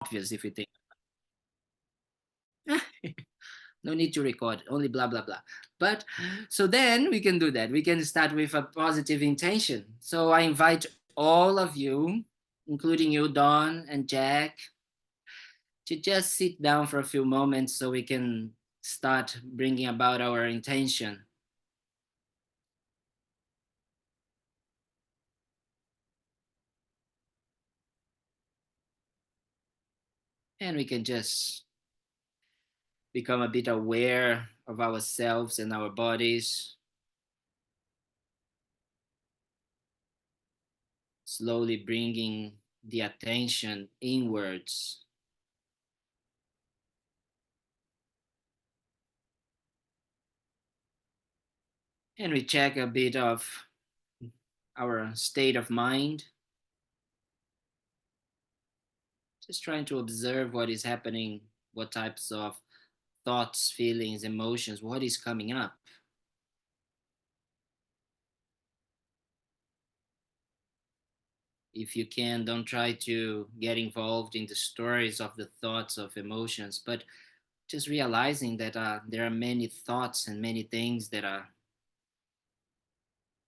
obvious if you think. No need to record, only blah blah blah. But so then we can do that. We can start with a positive intention. So I invite all of you, including you, Don and Jack, to just sit down for a few moments so we can start bringing about our intention. And we can just become a bit aware of ourselves and our bodies, slowly bringing the attention inwards. And we check a bit of our state of mind, just trying to observe what is happening, what types of thoughts, feelings, emotions, what is coming up. If you can, don't try to get involved in the stories of the thoughts of emotions, but just realizing that there are many thoughts and many things that are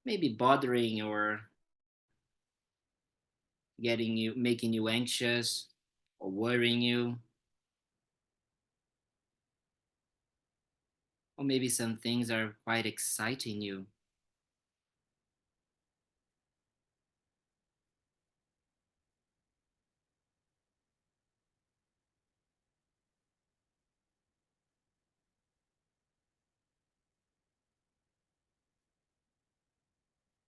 maybe bothering or getting you, making you anxious or worrying you, or maybe some things are quite exciting you.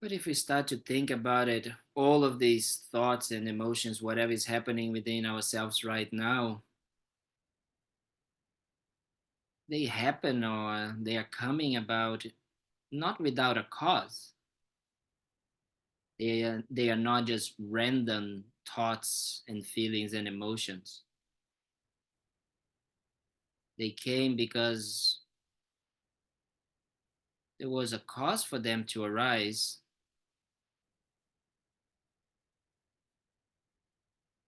But if we start to think about it, all of these thoughts and emotions, whatever is happening within ourselves right now, they happen or they are coming about not without a cause. They are not just random thoughts and feelings and emotions. They came because there was a cause for them to arise.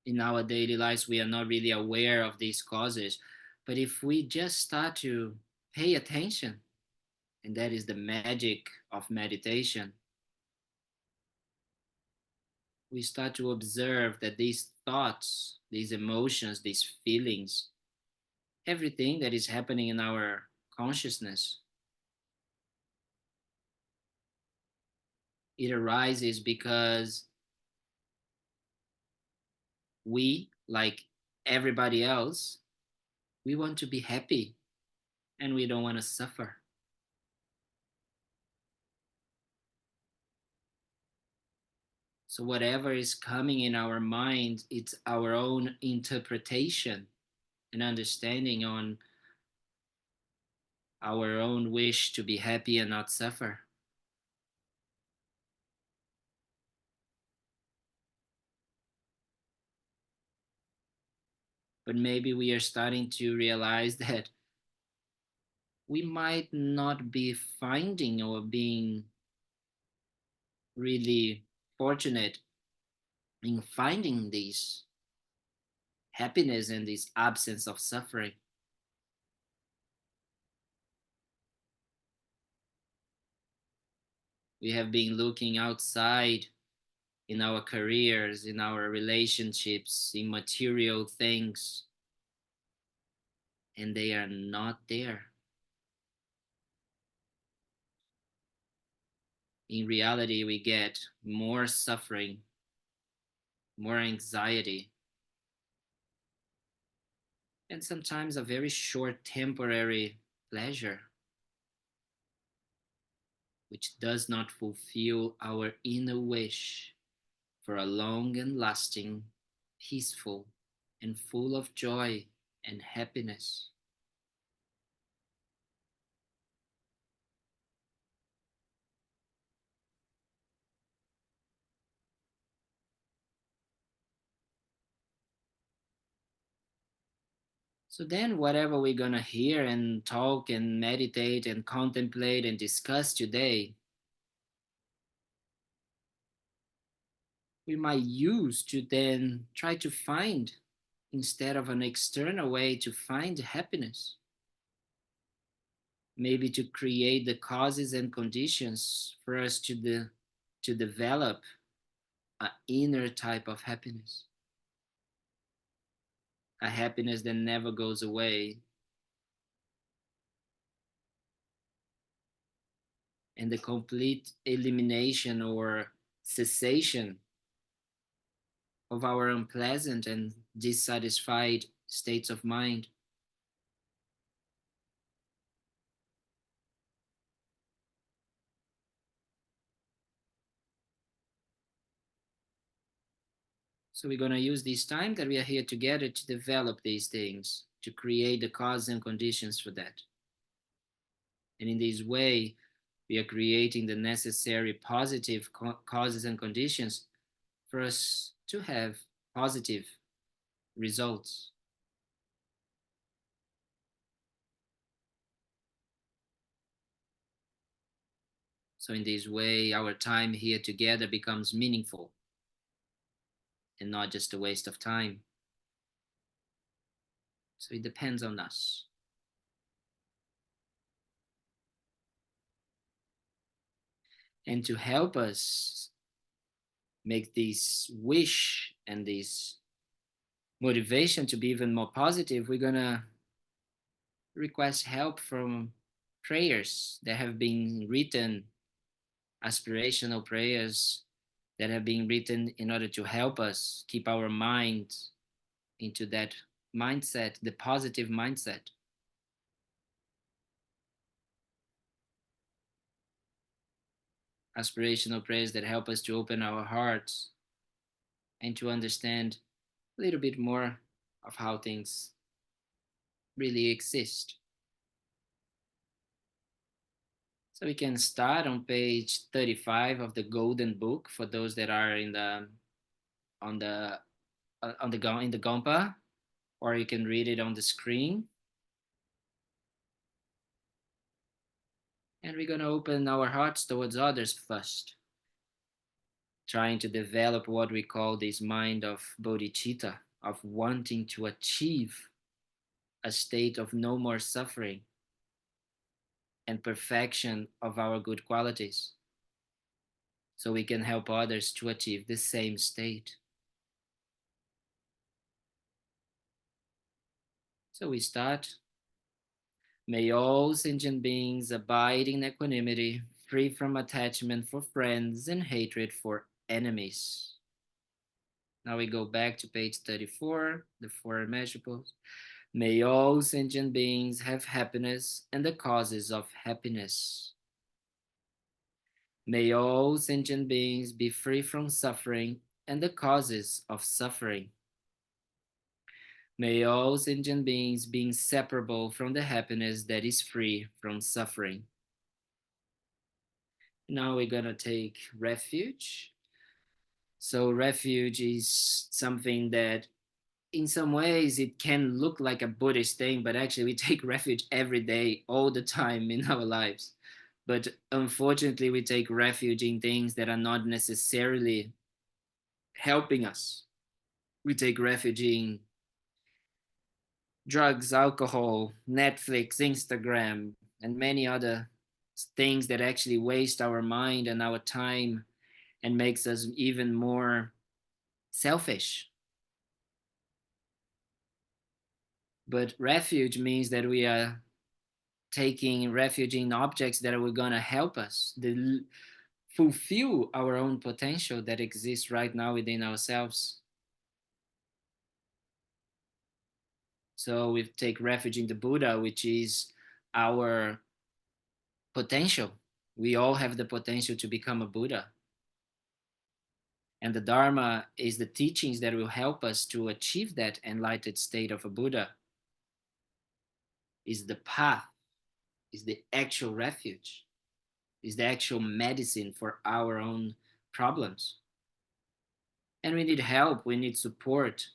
In our daily lives, we are not really aware of these causes. But if we just start to pay attention, and that is the magic of meditation, we start to observe that these thoughts, these emotions, these feelings, everything that is happening in our consciousness, it arises because we, like everybody else, we want to be happy and we don't want to suffer. So whatever is coming in our mind, it's our own interpretation and understanding on our own wish to be happy and not suffer. But maybe we are starting to realize that we might not be finding or being really fortunate in finding this happiness and this absence of suffering. We have been looking outside in our careers, in our relationships, in material things, and they are not there. In reality, we get more suffering, more anxiety, and sometimes a very short temporary pleasure, which does not fulfill our inner wish for a long and lasting, peaceful, and full of joy and happiness. So then, whatever we're going to hear and talk and meditate and contemplate and discuss today, we might use to then try to find instead of an external way to find happiness, maybe to create the causes and conditions for us to develop an inner type of happiness, a happiness that never goes away, and the complete elimination or cessation of our unpleasant and dissatisfied states of mind. So we're going to use this time that we are here together to develop these things, to create the causes and conditions for that. And in this way, we are creating the necessary positive causes and conditions for us to have positive results. So in this way, our time here together becomes meaningful and not just a waste of time. So it depends on us. And to help us make this wish and this motivation to be even more positive, we're going to request help from prayers that have been written, aspirational prayers that have been written in order to help us keep our mind into that mindset, the positive mindset. Aspirational prayers that help us to open our hearts and to understand a little bit more of how things really exist. So we can start on page 35 of the Golden Book for those that are in the on the in the gompa, or you can read it on the screen. And we're going to open our hearts towards others first, trying to develop what we call this mind of bodhicitta, of wanting to achieve a state of no more suffering and perfection of our good qualities, so we can help others to achieve the same state. So we start. May all sentient beings abide in equanimity, free from attachment for friends and hatred for enemies. Now we go back to page 34, the four immeasurables. May all sentient beings have happiness and the causes of happiness. May all sentient beings be free from suffering and the causes of suffering. May all sentient beings be inseparable from the happiness that is free from suffering. Now we're going to take refuge. So refuge is something that in some ways it can look like a Buddhist thing, but actually we take refuge every day, all the time in our lives. But unfortunately, we take refuge in things that are not necessarily helping us. We take refuge in drugs, alcohol, Netflix, Instagram, and many other things that actually waste our mind and our time and makes us even more selfish. But refuge means that we are taking refuge in objects that are going to help us fulfill our own potential that exists right now within ourselves. So we take refuge in the Buddha, which is our potential. We all have the potential to become a Buddha. And the Dharma is the teachings that will help us to achieve that enlightened state of a Buddha, is the path, is the actual refuge, is the actual medicine for our own problems. And we need help, we need support.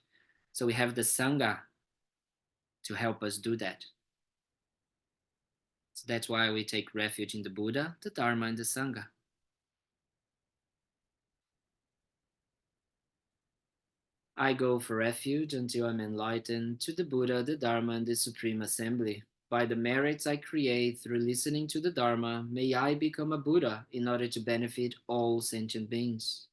So we have the Sangha to help us do that. So that's why we take refuge in the Buddha, the Dharma, and the Sangha. I go for refuge until I'm enlightened to the Buddha, the Dharma, and the Supreme Assembly. By the merits I create through listening to the Dharma, may I become a Buddha in order to benefit all sentient beings.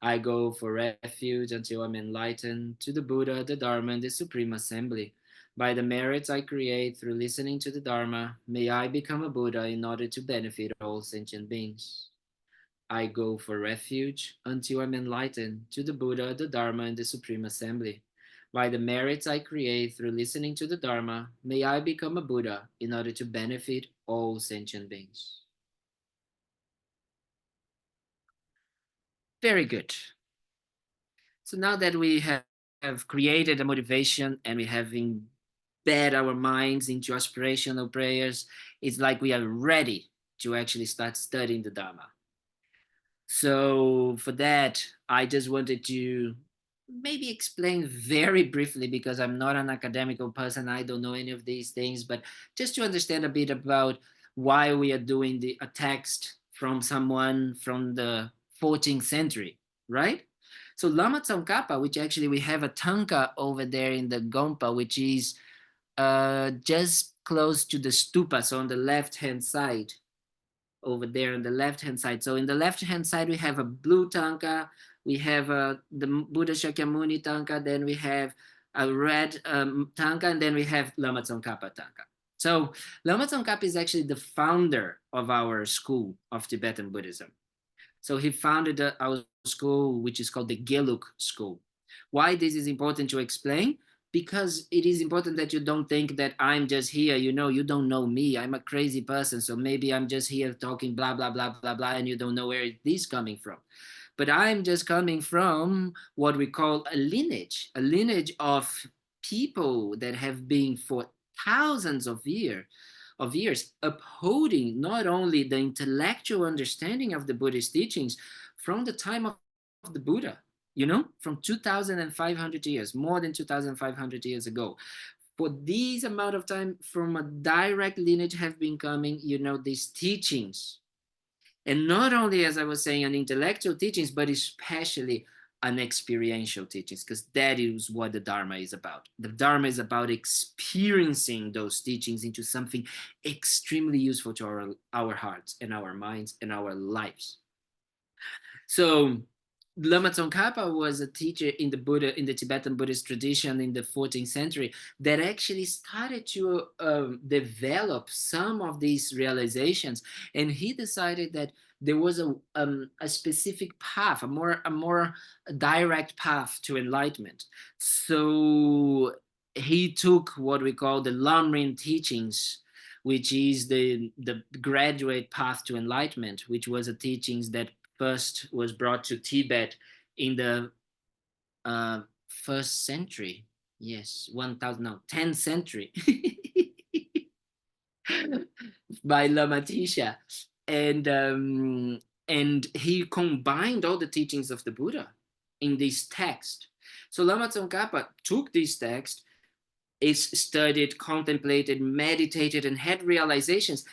I go for refuge until I'm enlightened to the Buddha, the Dharma, and the Supreme Assembly. By the merits I create through listening to the Dharma, may I become a Buddha in order to benefit all sentient beings. I go for refuge until I'm enlightened to the Buddha, the Dharma, and the Supreme Assembly. By the merits I create through listening to the Dharma, may I become a Buddha in order to benefit all sentient beings. Very good. So now that we have created a motivation and we have embed our minds into aspirational prayers, it's like we are ready to actually start studying the Dharma. So for that, I just wanted to maybe explain very briefly, because I'm not an academical person, I don't know any of these things, but just to understand a bit about why we are doing a text from someone from the 14th century, right? So Lama Tsongkhapa, which actually we have a tanka over there in the gompa, which is just close to the stupa, so on the left-hand side, over there on the left-hand side. So in the left-hand side, we have a blue tanka, we have the Buddha Shakyamuni tanka, then we have a red tanka, and then we have Lama Tsongkhapa tanka. So Lama Tsongkhapa is actually the founder of our school of Tibetan Buddhism. So he founded our school, which is called the Gelug School. Why this is important to explain? Because it is important that you don't think that I'm just here, you don't know me. I'm a crazy person, so maybe I'm just here talking blah, blah, blah, blah, blah, and you don't know where this coming from. But I'm just coming from what we call a lineage of people that have been for thousands of years upholding not only the intellectual understanding of the Buddhist teachings from the time of the Buddha, from 2,500 years, more than 2,500 years ago. For this amount of time, from a direct lineage have been coming, these teachings. And not only, as I was saying, an intellectual teachings, but especially an experiential teachings, because that is what the Dharma is about. The Dharma is about experiencing those teachings into something extremely useful to our hearts and our minds and our lives. So Lama Tsongkhapa was a teacher in the Tibetan Buddhist tradition in the 14th century that actually started to develop some of these realizations, and he decided that there was a specific path, a more direct path to enlightenment. So he took what we call the Lamrim teachings, which is the graduate path to enlightenment, which was a teachings that first was brought to Tibet in the first century. Yes, 10th century by Lama Tisha. And he combined all the teachings of the Buddha in this text. So Lama Tsongkhapa took this text, is studied, contemplated, meditated, and had realizations,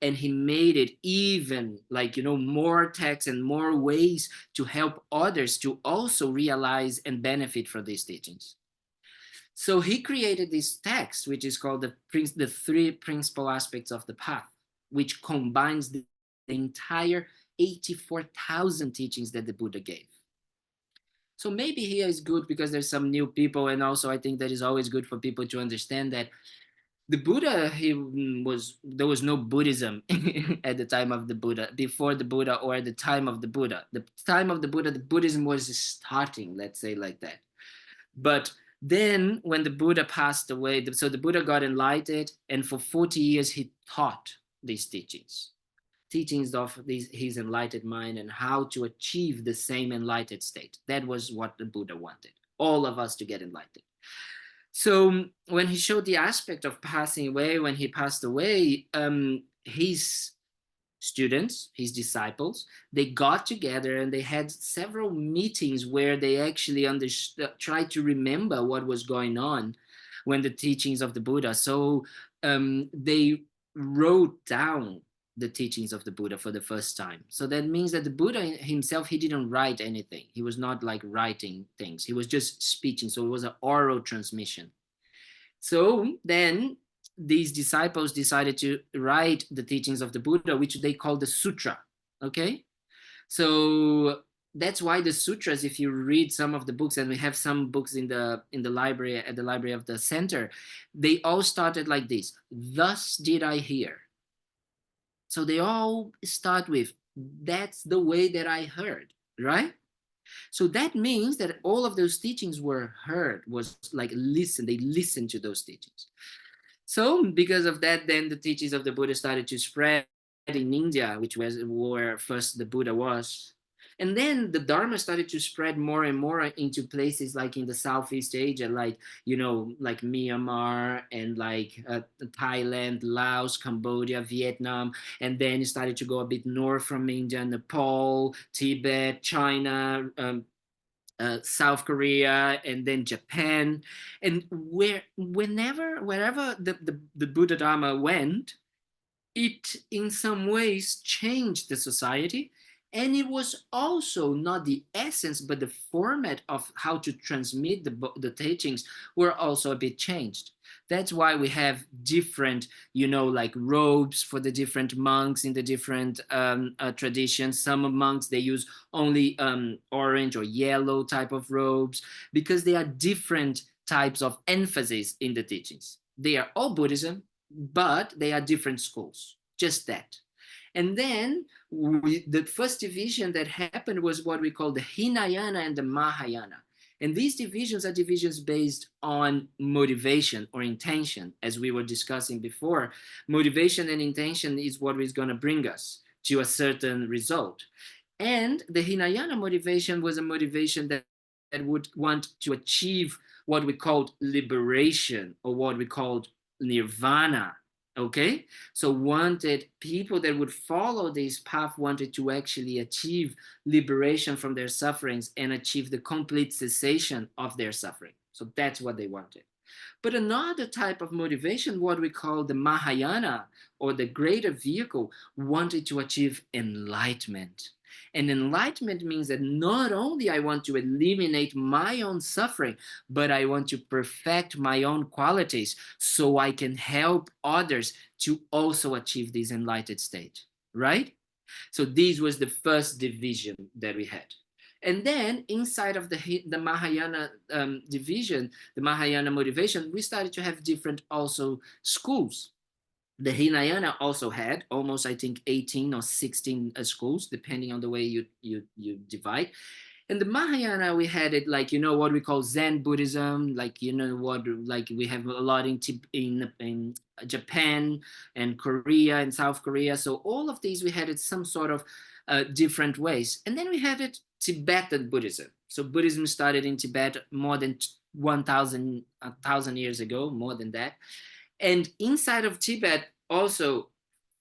and he made it even more texts and more ways to help others to also realize and benefit from these teachings. So he created this text, which is called the three principal aspects of the path, which combines the entire 84,000 teachings that the Buddha gave. So maybe here is good because there's some new people, and also I think that is always good for people to understand that the Buddha, there was no Buddhism at the time of the Buddha, before the Buddha, or at the time of the Buddha. The time of the Buddha, the Buddhism was starting, let's say like that. But then when the Buddha passed away, so the Buddha got enlightened, and for 40 years he taught these teachings of his enlightened mind and how to achieve the same enlightened state. That was what the Buddha wanted, all of us to get enlightened. So when he showed the aspect of passing away, when he passed away, his students, his disciples, they got together and they had several meetings where they actually tried to remember what was going on when the teachings of the Buddha. So they wrote down the teachings of the Buddha for the first time. So that means that the Buddha himself, he didn't write anything. He was not like writing things. He was just speaking. So it was an oral transmission. So then these disciples decided to write the teachings of the Buddha, which they call the sutra. Okay. So that's why the sutras, if you read some of the books, and we have some books in the library, at the library of the center, they all started like this: thus did I hear. So they all start with, that's the way that I heard, right? So that means that all of those teachings were heard, was like listen, they listened to those teachings. So because of that, then the teachings of the Buddha started to spread in India, which was where first the Buddha was. And then the Dharma started to spread more and more into places like in the Southeast Asia, like, like Myanmar and like Thailand, Laos, Cambodia, Vietnam. And then it started to go a bit north from India, Nepal, Tibet, China, South Korea, and then Japan. And wherever the Buddha Dharma went, it in some ways changed the society. And it was also not the essence, but the format of how to transmit the teachings were also a bit changed. That's why we have different, like robes for the different monks in the different traditions. Some monks, they use only orange or yellow type of robes, because they are different types of emphasis in the teachings. They are all Buddhism, but they are different schools, just that. And then the first division that happened was what we call the Hinayana and the Mahayana. And these divisions are divisions based on motivation or intention, as we were discussing before. Motivation and intention is what is going to bring us to a certain result. And the Hinayana motivation was a motivation that would want to achieve what we called liberation, or what we called nirvana. Okay, so wanted people that would follow this path, wanted to actually achieve liberation from their sufferings and achieve the complete cessation of their suffering. So that's what they wanted. But another type of motivation, what we call the Mahayana, or the greater vehicle, wanted to achieve enlightenment. And enlightenment means that not only I want to eliminate my own suffering, but I want to perfect my own qualities so I can help others to also achieve this enlightened state, right? So this was the first division that we had. And then inside of the Mahayana division, the Mahayana motivation, we started to have different also schools. The Hinayana also had almost, I think, 18 or 16 schools, depending on the way you divide. In the Mahayana, we had it like, what we call Zen Buddhism, like, like we have a lot in Japan and Korea and South Korea. So all of these, we had it some sort of different ways. And then we had it Tibetan Buddhism. So Buddhism started in Tibet more than 1,000 years ago, more than that. And inside of Tibet, also,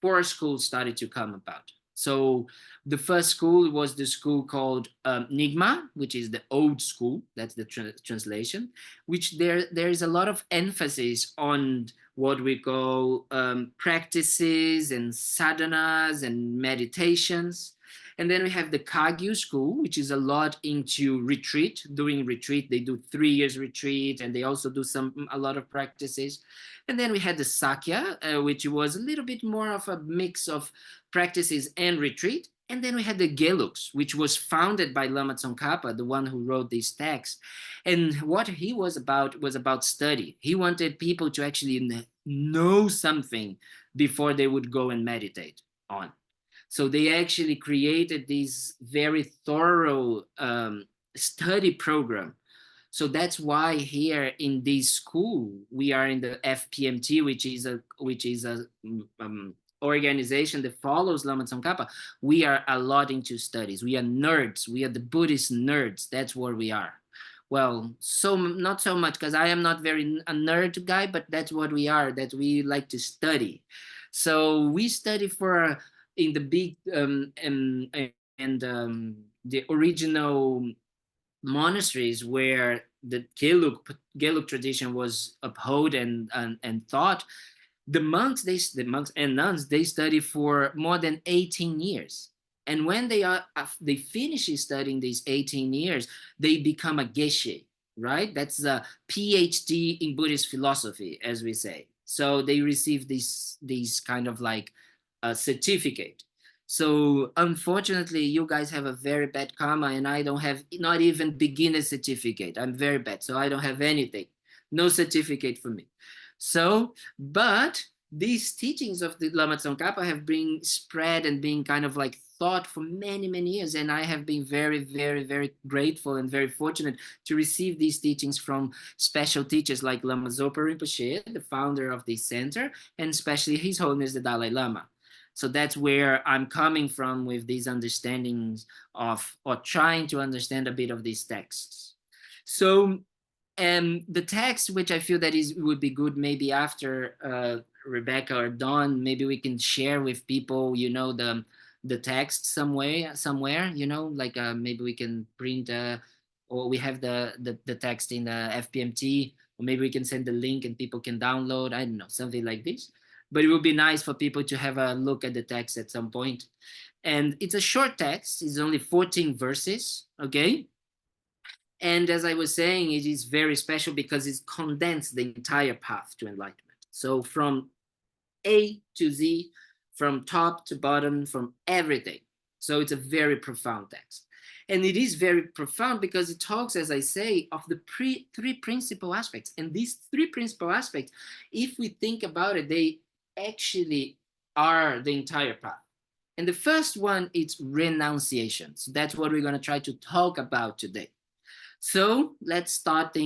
four schools started to come about. So the first school was the school called Nyingma, which is the old school. That's the translation, which there is a lot of emphasis on what we call practices and sadhanas and meditations. And then we have the Kagyu school, which is a lot into retreat, doing retreat. They do 3 years retreat, and they also do a lot of practices. And then we had the Sakya, which was a little bit more of a mix of practices and retreat. And then we had the Geluks, which was founded by Lama Tsongkhapa, the one who wrote these texts. And what he was about study. He wanted people to actually know something before they would go and meditate on. So they actually created this very thorough study program. So that's why here in this school we are in the FPMT, which is a organization that follows Lama Tsongkhapa. We are a lot into studies. We are nerds. We are the Buddhist nerds. That's where we are. Well, so not so much, because I am not very a nerd guy, but that's what we are. That we like to study. So we study for in the big and the original monasteries where the Gelug tradition was upheld and taught. The monks and nuns, they study for more than 18 years. And when they finish studying these 18 years, they become a geshe, right? That's a PhD in Buddhist philosophy, as we say. So they receive these kind of like a certificate. So unfortunately, you guys have a very bad karma, and I don't have not even beginner certificate. I'm very bad, so I don't have anything, no certificate for me. So, but these teachings of the Lama Tsongkhapa have been spread and been kind of like thought for many, many years. And I have been very, very, very grateful and very fortunate to receive these teachings from special teachers like Lama Zopa Rinpoche, the founder of this center, and especially His Holiness the Dalai Lama. So that's where I'm coming from with these understandings of, or trying to understand a bit of these texts. So the text, which I feel that would be good maybe after Rebecca or Dawn, maybe we can share with people, you know, the text somewhere, you know, like maybe we can print or we have the text in the FPMT, or maybe we can send the link and people can download, I don't know, something like this. But it would be nice for people to have a look at the text at some point. And it's a short text, it's only 14 verses, okay? And as I was saying, it is very special because it's condensed the entire path to enlightenment. So from A to Z, from top to bottom, from everything. So it's a very profound text. And it is very profound because it talks, as I say, of the three principal aspects. And these three principal aspects, if we think about it, they actually are the entire path. And the first one is renunciation. So that's what we're going to try to talk about today. So let's start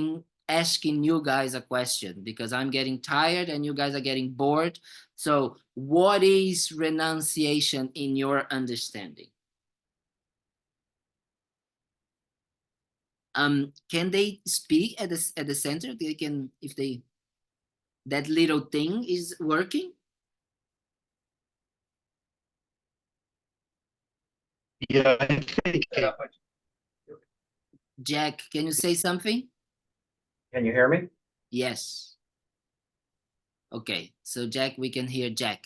asking you guys a question, because I'm getting tired and you guys are getting bored. So what is renunciation in your understanding? Can they speak at the center? They can, if they, that little thing is working? Yeah, I think. Jack, can you say something? Can you hear me? Yes. Okay, so Jack, we can hear Jack.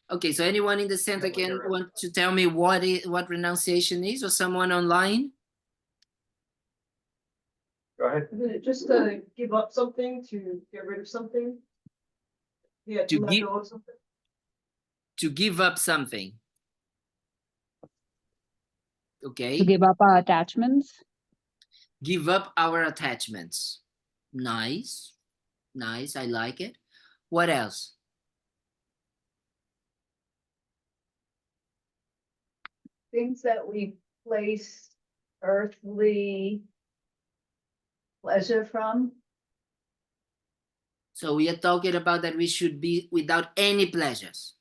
Okay, so anyone in the center can want to tell me what renunciation is, or someone online? Go ahead. Just give up something, to get rid of something. Yeah, To to let give go of something. to give up something. Okay. To give up our attachments. Give up our attachments. Nice. Nice. I like it. What else? Things that we place earthly pleasure from. So we are talking about that we should be without any pleasures.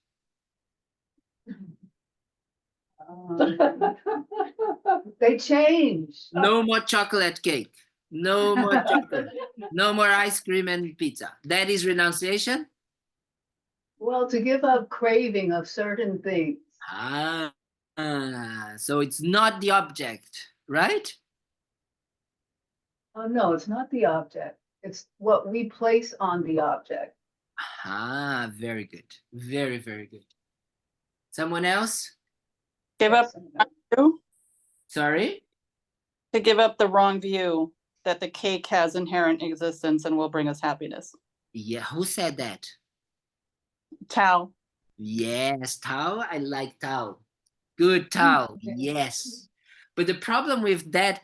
They change. No more chocolate cake. No more chocolate. No more ice cream and pizza. That is renunciation? Well, to give up craving of certain things. So it's not the object, right? Oh, no, it's not the object. It's what we place on the object. Very good. Very, very good. Someone else? Give up view, Sorry? to give up the wrong view that the cake has inherent existence and will bring us happiness. Yeah, who said that? Tao. Yes, Tao. I like Tao. Good Tao. Yes. But the problem with that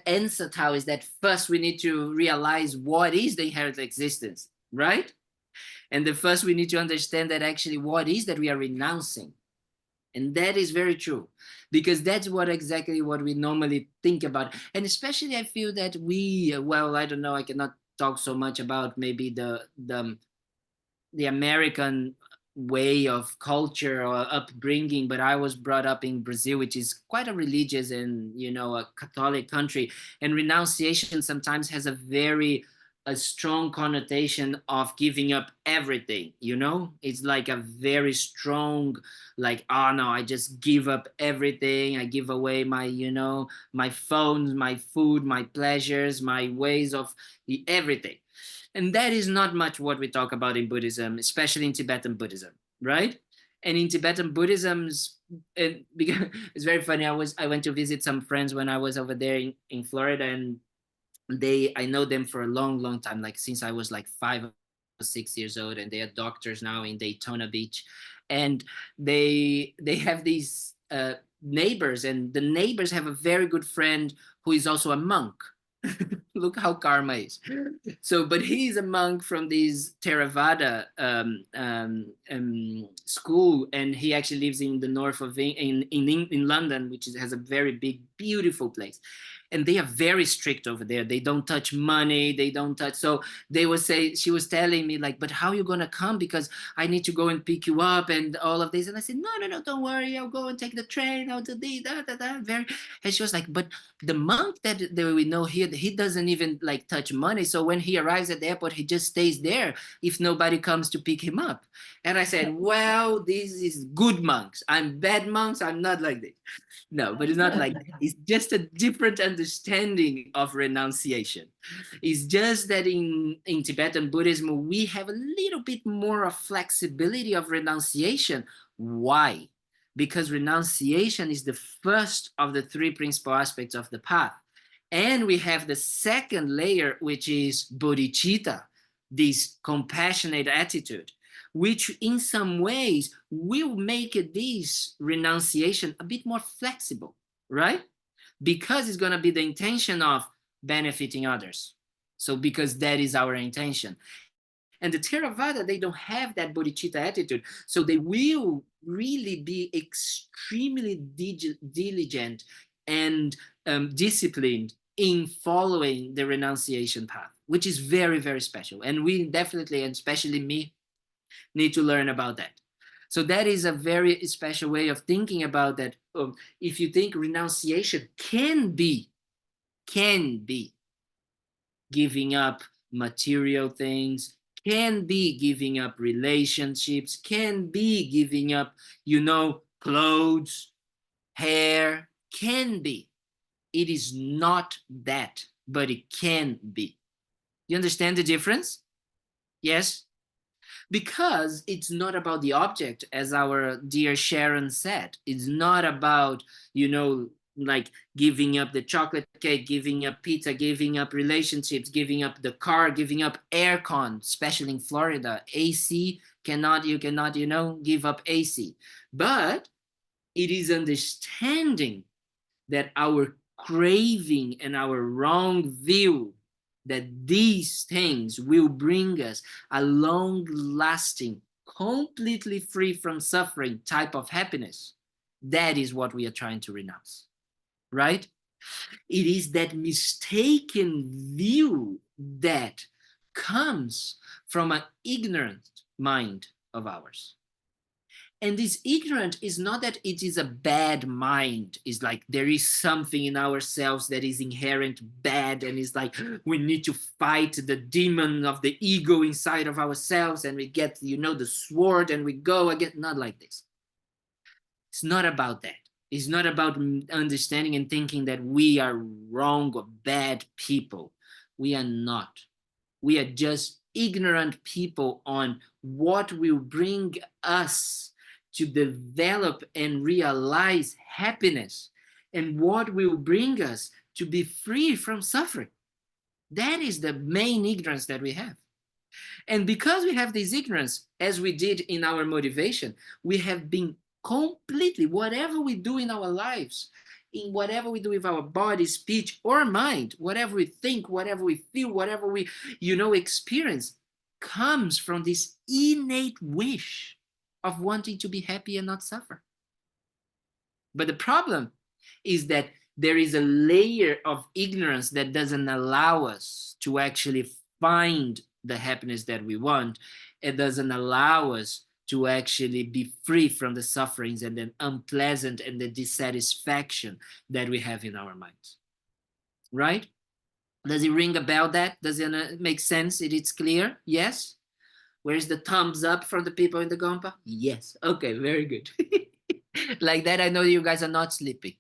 answer, Tao, is that first we need to realize what is the inherent existence, right? And the first we need to understand that actually what is that we are renouncing. And that is very true, because that's exactly what we normally think about. And especially I feel that we, well, I don't know, I cannot talk so much about maybe the American way of culture or upbringing, but I was brought up in Brazil, which is quite a religious and, you know, a Catholic country. And renunciation sometimes has a strong connotation of giving up everything, you know? It's like a very strong, like, oh no, I just give up everything. I give away my, you know, my phones, my food, my pleasures, my ways of everything. And that is not much what we talk about in Buddhism, especially in Tibetan Buddhism, right? And in Tibetan Buddhism, it's very funny. I went to visit some friends when I was over there in Florida, and I know them for a long time, like since I was like 5 or 6 years old, and they are doctors now in Daytona Beach, and they have these neighbors, and the neighbors have a very good friend who is also a monk. Look how karma is. So, but he's a monk from this Theravada school, and he actually lives in the north of in London, which has a very big, beautiful place. And they are very strict over there. They don't touch money. They don't touch. So she was telling me like, but how are you going to come? Because I need to go and pick you up and all of this. And I said, no, don't worry. I'll go and take the train. I'll do this, very. And she was like, but the monk that we know here, he doesn't even like touch money. So when he arrives at the airport, he just stays there if nobody comes to pick him up. And I said, well, this is good monks. I'm bad monks. I'm not like this. No, but it's not like that. It's just a different understanding of renunciation. It's just that in Tibetan Buddhism, we have a little bit more of flexibility of renunciation. Why? Because renunciation is the first of the 3 principal aspects of the path. And we have the second layer, which is bodhicitta, this compassionate attitude, which in some ways will make this renunciation a bit more flexible, right? Because it's going to be the intention of benefiting others. So because that is our intention. And the Theravada, they don't have that bodhicitta attitude. So they will really be extremely diligent and disciplined in following the renunciation path, which is very, very special. And we definitely, and especially me, need to learn about that. So that is a very special way of thinking about that. If you think renunciation can be giving up material things, can be giving up relationships, can be giving up, clothes, hair, can be. It is not that, but it can be. You understand the difference? Yes? Because it's not about the object, as our dear Sharon said. It's not about, like giving up the chocolate cake, giving up pizza, giving up relationships, giving up the car, giving up aircon, especially in Florida. AC, you cannot, give up AC. But it is understanding that our craving and our wrong view that these things will bring us a long-lasting, completely free from suffering type of happiness. That is what we are trying to renounce, right? It is that mistaken view that comes from an ignorant mind of ours. And this ignorant is not that it is a bad mind. It's like there is something in ourselves that is inherent bad, and it's like we need to fight the demon of the ego inside of ourselves, and we get, the sword, and we go again. Not like this. It's not about that. It's not about understanding and thinking that we are wrong or bad people. We are not. We are just ignorant people on what will bring us to develop and realize happiness, and what will bring us to be free from suffering. That is the main ignorance that we have. And because we have this ignorance, as we did in our motivation, we have been completely, whatever we do in our lives, in whatever we do with our body, speech, or mind, whatever we think, whatever we feel, whatever we, experience, comes from this innate wish of wanting to be happy and not suffer. But the problem is that there is a layer of ignorance that doesn't allow us to actually find the happiness that we want. It doesn't allow us to actually be free from the sufferings and the unpleasant and the dissatisfaction that we have in our minds. Right? Does it ring a bell? Does it make sense? It's clear? Yes? Where's the thumbs up from the people in the gompa? Yes. Okay, very good. Like that, I know you guys are not sleeping.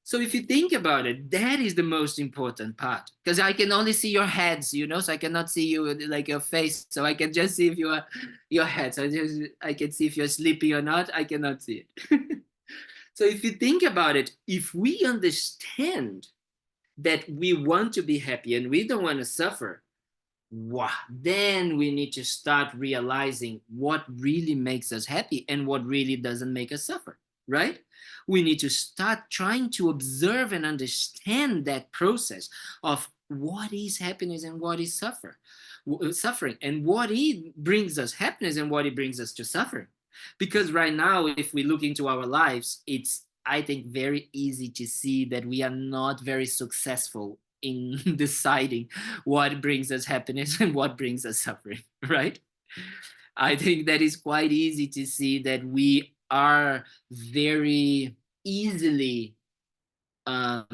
So if you think about it, that is the most important part, because I can only see your heads, so I cannot see you like your face. So I can just see if you are your head. So I can see if you're sleeping or not. I cannot see it. So if you think about it, if we understand that we want to be happy and we don't want to suffer, wow, then we need to start realizing what really makes us happy and what really doesn't make us suffer, right? We need to start trying to observe and understand that process of what is happiness and what is suffering, and what it brings us happiness and what it brings us to suffering. Because right now, if we look into our lives, it's, I think, very easy to see that we are not very successful in deciding what brings us happiness and what brings us suffering, right? I think that is quite easy to see that we are very easily, as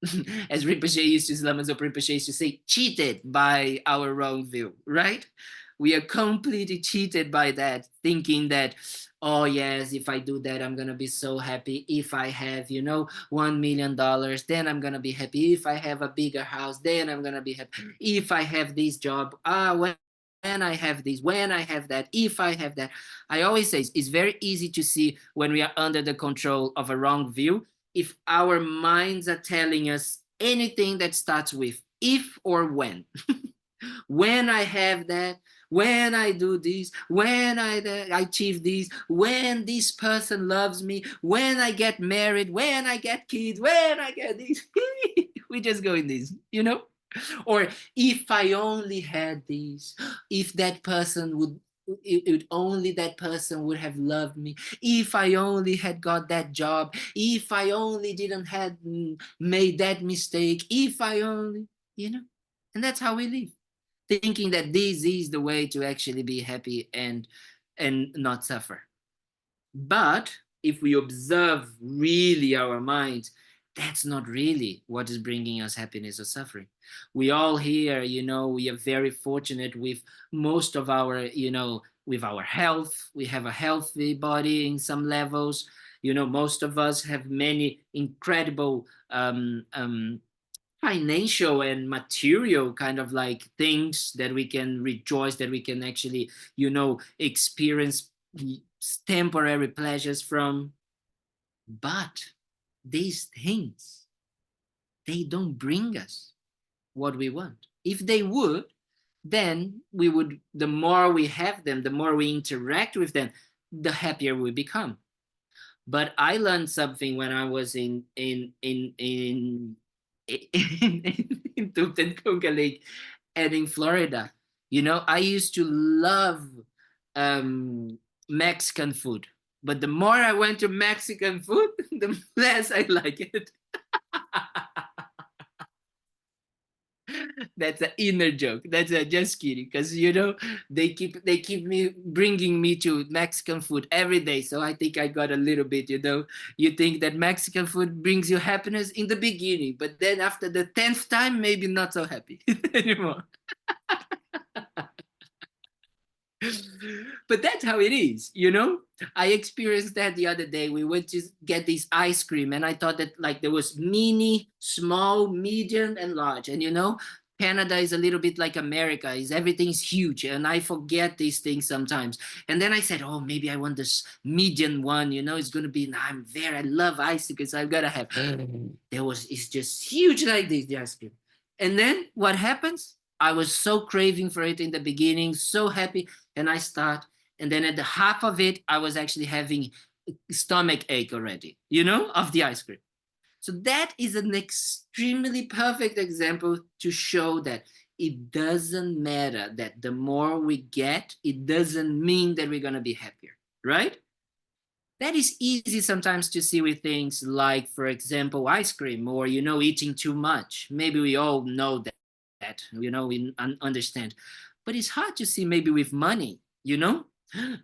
Rinpoche used to, Lama Thubten Rinpoche used to say, cheated by our wrong view, right? We are completely cheated by that, thinking that, oh yes, if I do that, I'm gonna be so happy. If I have, $1 million, then I'm gonna be happy. If I have a bigger house, then I'm gonna be happy. If I have this job, when I have this, when I have that, if I have that. I always say it's very easy to see when we are under the control of a wrong view, if our minds are telling us anything that starts with if or when. When I have that, when I do this, when I achieve this, when this person loves me, when I get married, when I get kids, when I get this. We just go in this, Or if I only had this, if that person would, if only that person would have loved me, if I only had got that job, if I only didn't had made that mistake, if I only, and that's how we live, thinking that this is the way to actually be happy and not suffer. But if we observe really our minds, that's not really what is bringing us happiness or suffering. We all here, we are very fortunate with most of our, with our health. We have a healthy body in some levels. Most of us have many incredible financial and material kind of like things that we can rejoice, that we can actually, experience temporary pleasures from. But these things, they don't bring us what we want. If they would, then we would, the more we have them, the more we interact with them, the happier we become. But I learned something when I was in Thubten Kunga Lake and in Florida. I used to love Mexican food, but the more I went to Mexican food, the less I like it. That's an inner joke. That's just kidding, because they keep me bringing me to Mexican food every day. So I think I got a little bit. You think that Mexican food brings you happiness in the beginning, but then after the 10th time, maybe not so happy anymore. But that's how it is, I experienced that the other day. We went to get this ice cream, and I thought that like there was mini, small, medium, and large. And Canada is a little bit like America. Everything's huge, and I forget these things sometimes. And then I said, oh, maybe I want this medium one. It's gonna be. I love ice cream, so I've gotta have. It's just huge like this, the ice cream. And then what happens? I was so craving for it in the beginning, so happy, and I start. And then at the half of it, I was actually having stomach ache already, of the ice cream. So that is an extremely perfect example to show that it doesn't matter that the more we get, it doesn't mean that we're going to be happier, right? That is easy sometimes to see with things like, for example, ice cream, or, eating too much. Maybe we all know that, we understand. But it's hard to see maybe with money,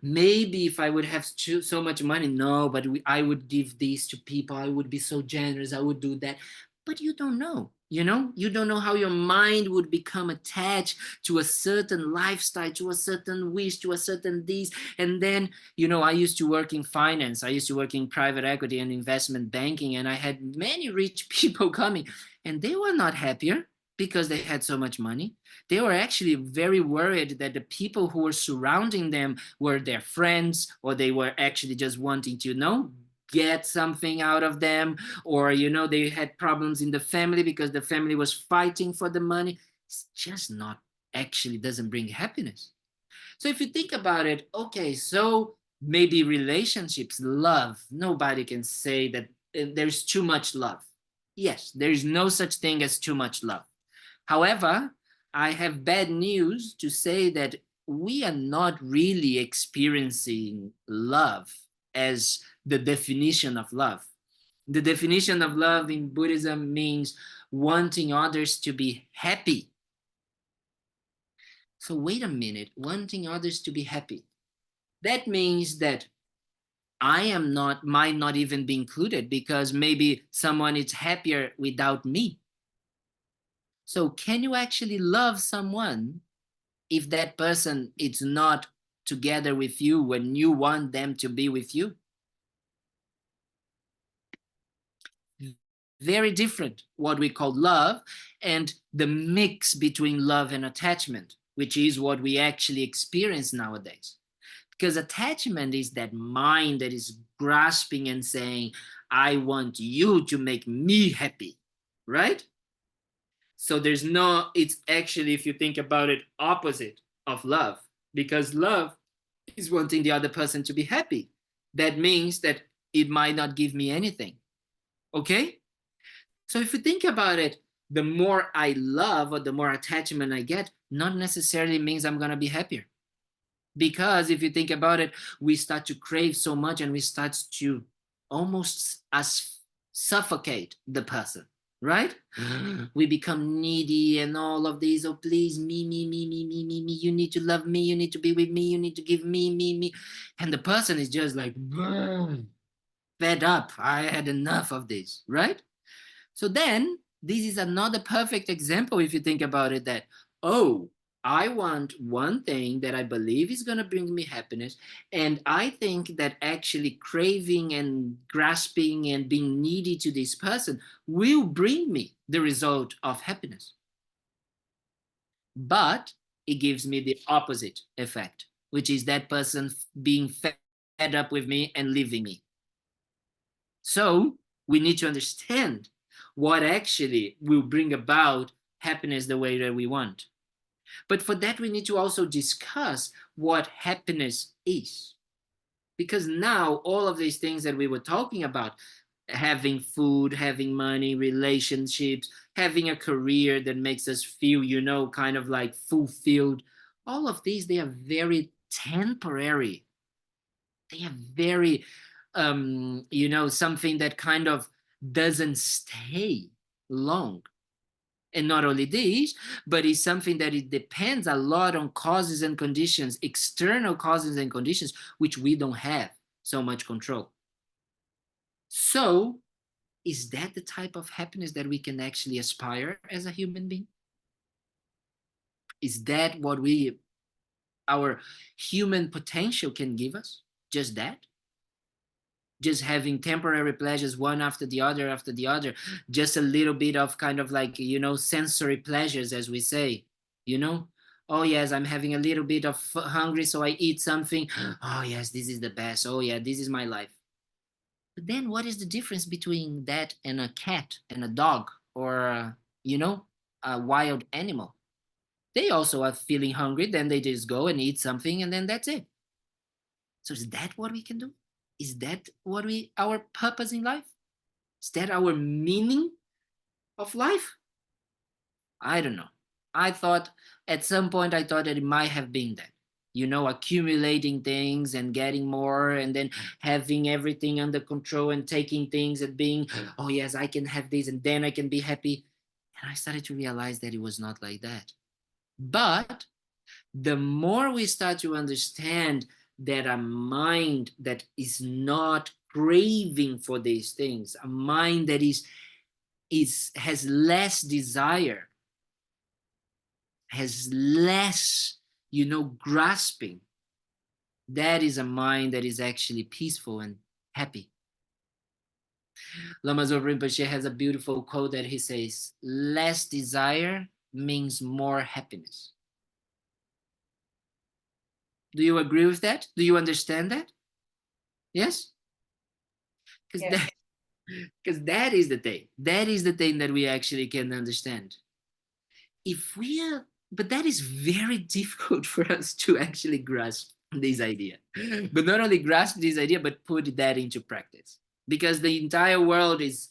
Maybe if I would have so much money, no, but I would give this to people. I would be so generous. I would do that. But you don't know. You know, you don't know how your mind would become attached to a certain lifestyle, to a certain wish, to a certain this. And then, you know, I used to work in finance. I used to work in private equity and investment banking. And I had many rich people coming, and they were not happier because they had so much money. They were actually very worried that the people who were surrounding them were their friends, or they were actually just wanting to, you know, get something out of them, or, you know, they had problems in the family because the family was fighting for the money. It's just not, actually doesn't bring happiness. So if you think about it, okay, so maybe relationships, love, nobody can say that there's too much love. Yes, there is no such thing as too much love. However, I have bad news to say that we are not really experiencing love as the definition of love. The definition of love in Buddhism means wanting others to be happy. So wait a minute, wanting others to be happy. That means that I am not, might not even be included because maybe someone is happier without me. So can you actually love someone if that person is not together with you when you want them to be with you? Very different, what we call love, and the mix between love and attachment, which is what we actually experience nowadays. Because attachment is that mind that is grasping and saying, I want you to make me happy, right? So there's no, it's actually, if you think about it, opposite of love, because love is wanting the other person to be happy. That means that it might not give me anything. Okay? So if you think about it, the more I love or the more attachment I get, not necessarily means I'm going to be happier. Because if you think about it, we start to crave so much and we start to almost suffocate the person, right? We become needy and all of these, oh, please, me, you need to love me, you need to be with me, you need to give me. And the person is just like, fed up. I had enough of this, right? So then this is another perfect example if you think about it, that, oh, I want one thing that I believe is going to bring me happiness. And I think that actually craving and grasping and being needy to this person will bring me the result of happiness. But it gives me the opposite effect, which is that person being fed up with me and leaving me. So we need to understand what actually will bring about happiness the way that we want. But for that, we need to also discuss what happiness is. Because now all of these things that we were talking about, having food, having money, relationships, having a career that makes us feel, you know, kind of like fulfilled, all of these, they are very temporary. They are very, you know, something that kind of doesn't stay long. And not only this, but it's something that it depends a lot on causes and conditions, external causes and conditions, which we don't have so much control. So is that the type of happiness that we can actually aspire as a human being? Is that what our human potential can give us? Just that? Just having temporary pleasures one after the other, just a little bit of kind of like, you know, sensory pleasures, as we say, you know, oh yes, I'm having a little bit of hungry, so I eat something. Oh yes, this is the best. Oh yeah, this is my life. But then what is the difference between that and a cat and a dog, or you know, a wild animal? They also are feeling hungry, then they just go and eat something, and then that's it. So is that what we can do? Is that what our purpose in life? Is that our meaning of life? I don't know. I thought at some point, I thought that it might have been that, you know, accumulating things and getting more and then having everything under control and taking things and being, oh yes, I can have this and then I can be happy. And I started to realize that it was not like that. But the more we start to understand that a mind that is not craving for these things, a mind that is has less desire, has less, grasping, that is a mind that is actually peaceful and happy. Lama Zopa Rinpoche has a beautiful quote that he says, less desire means more happiness. Do you agree with that? Do you understand that? Yes? Because Yes. that is the thing. That is the thing that we actually can understand. But that is very difficult for us to actually grasp this idea. But not only grasp this idea, but put that into practice. Because the entire world is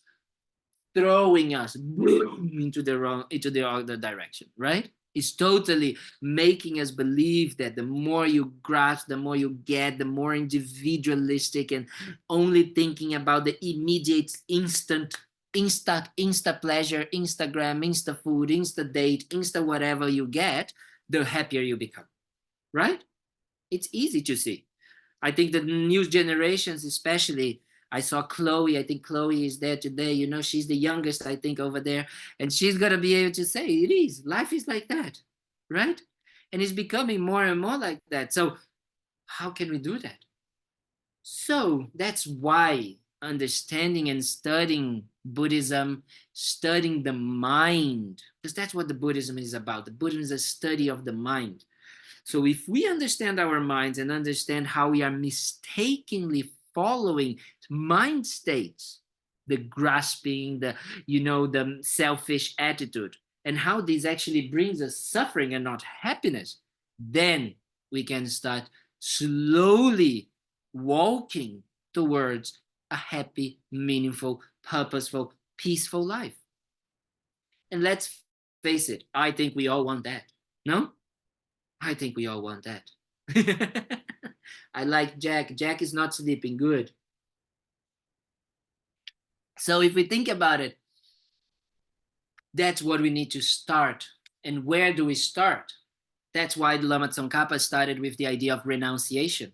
throwing us into the other direction, right? It's totally making us believe that the more you grasp, the more you get, the more individualistic and only thinking about the immediate, insta pleasure, Instagram, insta food, insta date, insta whatever you get, the happier you become, right? It's easy to see. I think the new generations, especially, I saw Chloe. I think Chloe is there today. She's the youngest, I think, over there. And she's going to be able to say, it is. Life is like that, right? And it's becoming more and more like that. So how can we do that? So that's why understanding and studying Buddhism, studying the mind, because that's what the Buddhism is about. The Buddhism is a study of the mind. So if we understand our minds and understand how we are mistakenly following mind states, the grasping, the selfish attitude, and how this actually brings us suffering and not happiness, then we can start slowly walking towards a happy, meaningful, purposeful, peaceful life. And let's face it, I think we all want that, no? I think we all want that. I like Jack. Jack is not sleeping good. So if we think about it, that's what we need to start. And where do we start? That's why the Lama Tsongkhapa started with the idea of renunciation.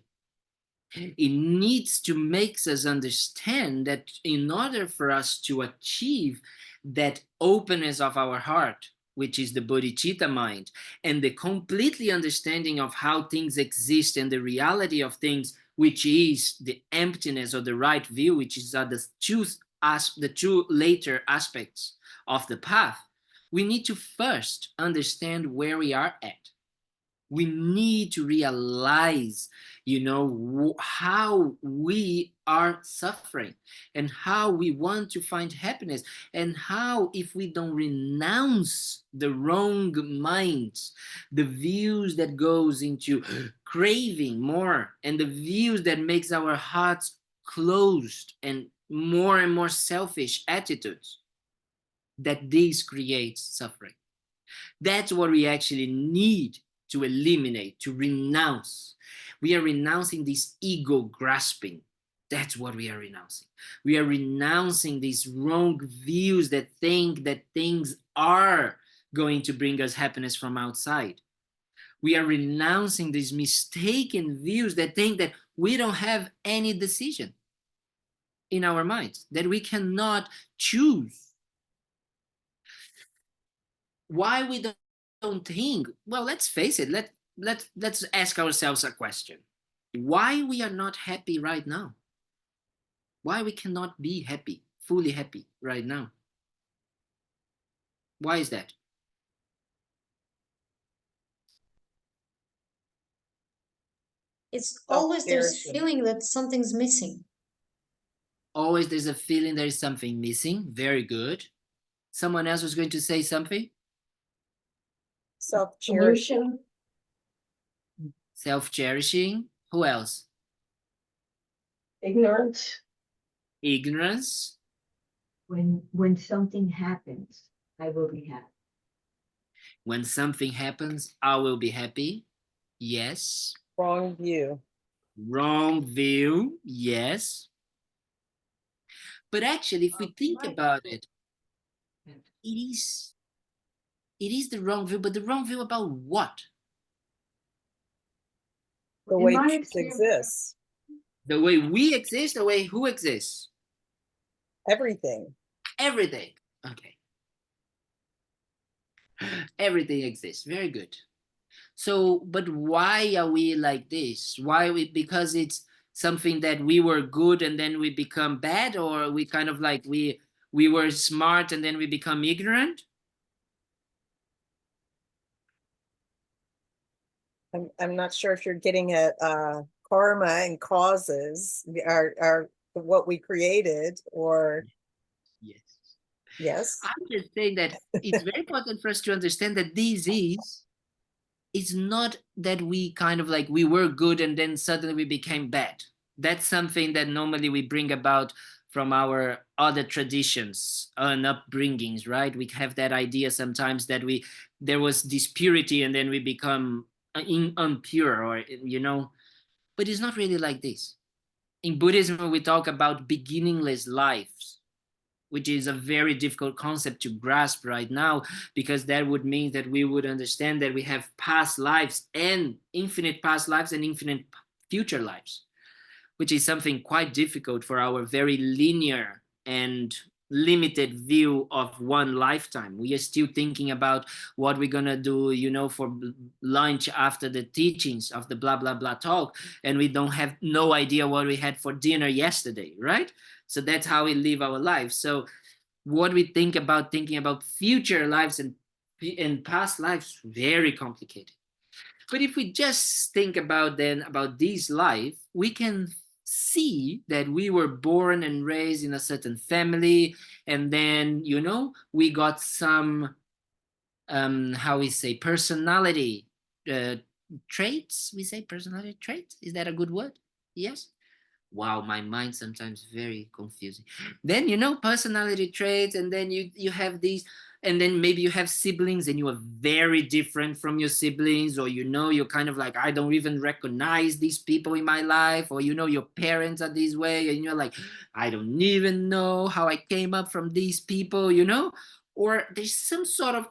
It needs to make us understand that in order for us to achieve that openness of our heart, which is the bodhicitta mind, and the completely understanding of how things exist and the reality of things, which is the emptiness or the right view, which is the two later aspects of the path, we need to first understand where we are at. We need to realize, how we are suffering and how we want to find happiness, and how if we don't renounce the wrong minds, the views that goes into craving more, and the views that makes our hearts closed and more selfish attitudes, that this creates suffering. That's what we actually need to eliminate, to renounce. We are renouncing this ego grasping. That's what we are renouncing. We are renouncing these wrong views that think that things are going to bring us happiness from outside. We are renouncing these mistaken views that think that we don't have any decision in our minds, that we cannot choose. Why we don't think? Well, let's face it. Let's ask ourselves a question. Why we are not happy right now? Why we cannot be happy, fully happy right now? Why is that? It's always there's Self-cherishing. feeling that something's missing. Always there's a feeling there is something missing. Very good. Someone else was going to say something? Self-cherishing. Self-cherishing. Who else? Ignorance. Ignorance. When something happens, I will be happy. When something happens, I will be happy. Yes. Wrong view. Wrong view. Yes. But actually, if we think about it, it is the wrong view, but the wrong view about what? The In way my truth experience- exists. The way we exist, the way who exists? Everything. Everything. Okay. Everything exists. Very good. So, but why are we like this? Why we, because it's something that we were good and then we become bad, or we kind of like we were smart and then we become ignorant? I'm not sure if you're getting at karma and causes are what we created, or Yes. yes. I'm just saying that it's very important for us to understand that this is, it's not that we kind of like we were good and then suddenly we became bad. That's something that normally we bring about from our other traditions and upbringings, right? We have that idea sometimes that there was this purity and then we become impure, or but it's not really like this. In Buddhism, we talk about beginningless lives, which is a very difficult concept to grasp right now, because that would mean that we would understand that we have past lives and infinite past lives and infinite future lives, which is something quite difficult for our very linear and limited view of one lifetime. We are still thinking about what we're gonna do, for lunch after the teachings of the blah blah blah talk, and we don't have no idea what we had for dinner yesterday, right? So that's how we live our lives. So what we think about thinking about future lives and past lives, very complicated. But if we just think about then about this life, we can see that we were born and raised in a certain family, and then we got some how we say personality uh, traits. We say personality traits. Is that a good word? Yes. Wow, my mind sometimes very confusing. Then personality traits, and then you have these, and then maybe you have siblings and you are very different from your siblings, or you're kind of like, I don't even recognize these people in my life, or your parents are this way and you're like, I don't even know how I came up from these people, or there's some sort of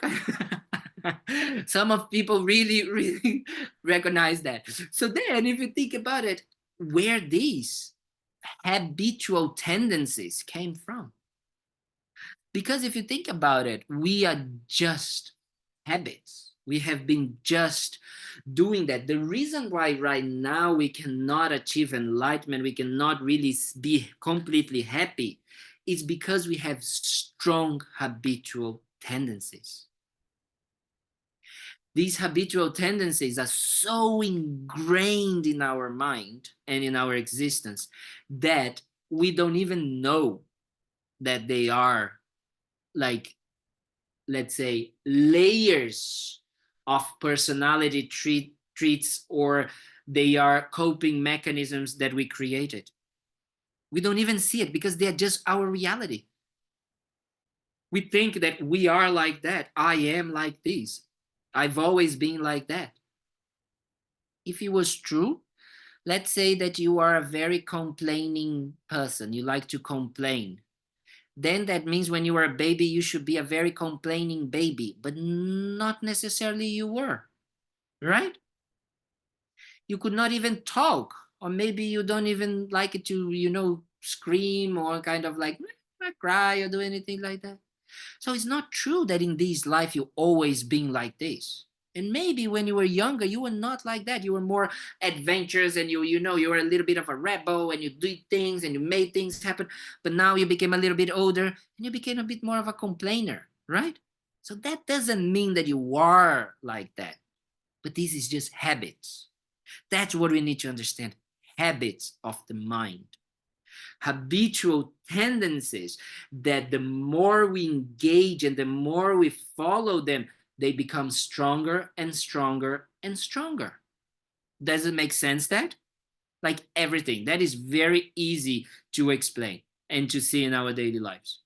some of people really really recognize that. So then if you think about it, where these habitual tendencies came from. Because if you think about it, we are just habits. We have been just doing that. The reason why right now we cannot achieve enlightenment, we cannot really be completely happy, is because we have strong habitual tendencies. These habitual tendencies are so ingrained in our mind and in our existence that we don't even know that they are, like, let's say, layers of personality treats, or they are coping mechanisms that we created. We don't even see it because they are just our reality. We think that we are like that. I am like this. I've always been like that. If it was true, let's say that you are a very complaining person, you like to complain, then that means when you were a baby, you should be a very complaining baby, but not necessarily you were, right? You could not even talk, or maybe you don't even like it to, scream or kind of like cry or do anything like that. So it's not true that in this life you always been like this. And maybe when you were younger, you were not like that. You were more adventurous, and you were a little bit of a rebel, and you did things and you made things happen. But now you became a little bit older and you became a bit more of a complainer, right? So that doesn't mean that you are like that. But this is just habits. That's what we need to understand. Habits of the mind. Habitual tendencies that the more we engage and the more we follow them, they become stronger and stronger and stronger. Does it make sense that? Like everything. That is very easy to explain and to see in our daily lives.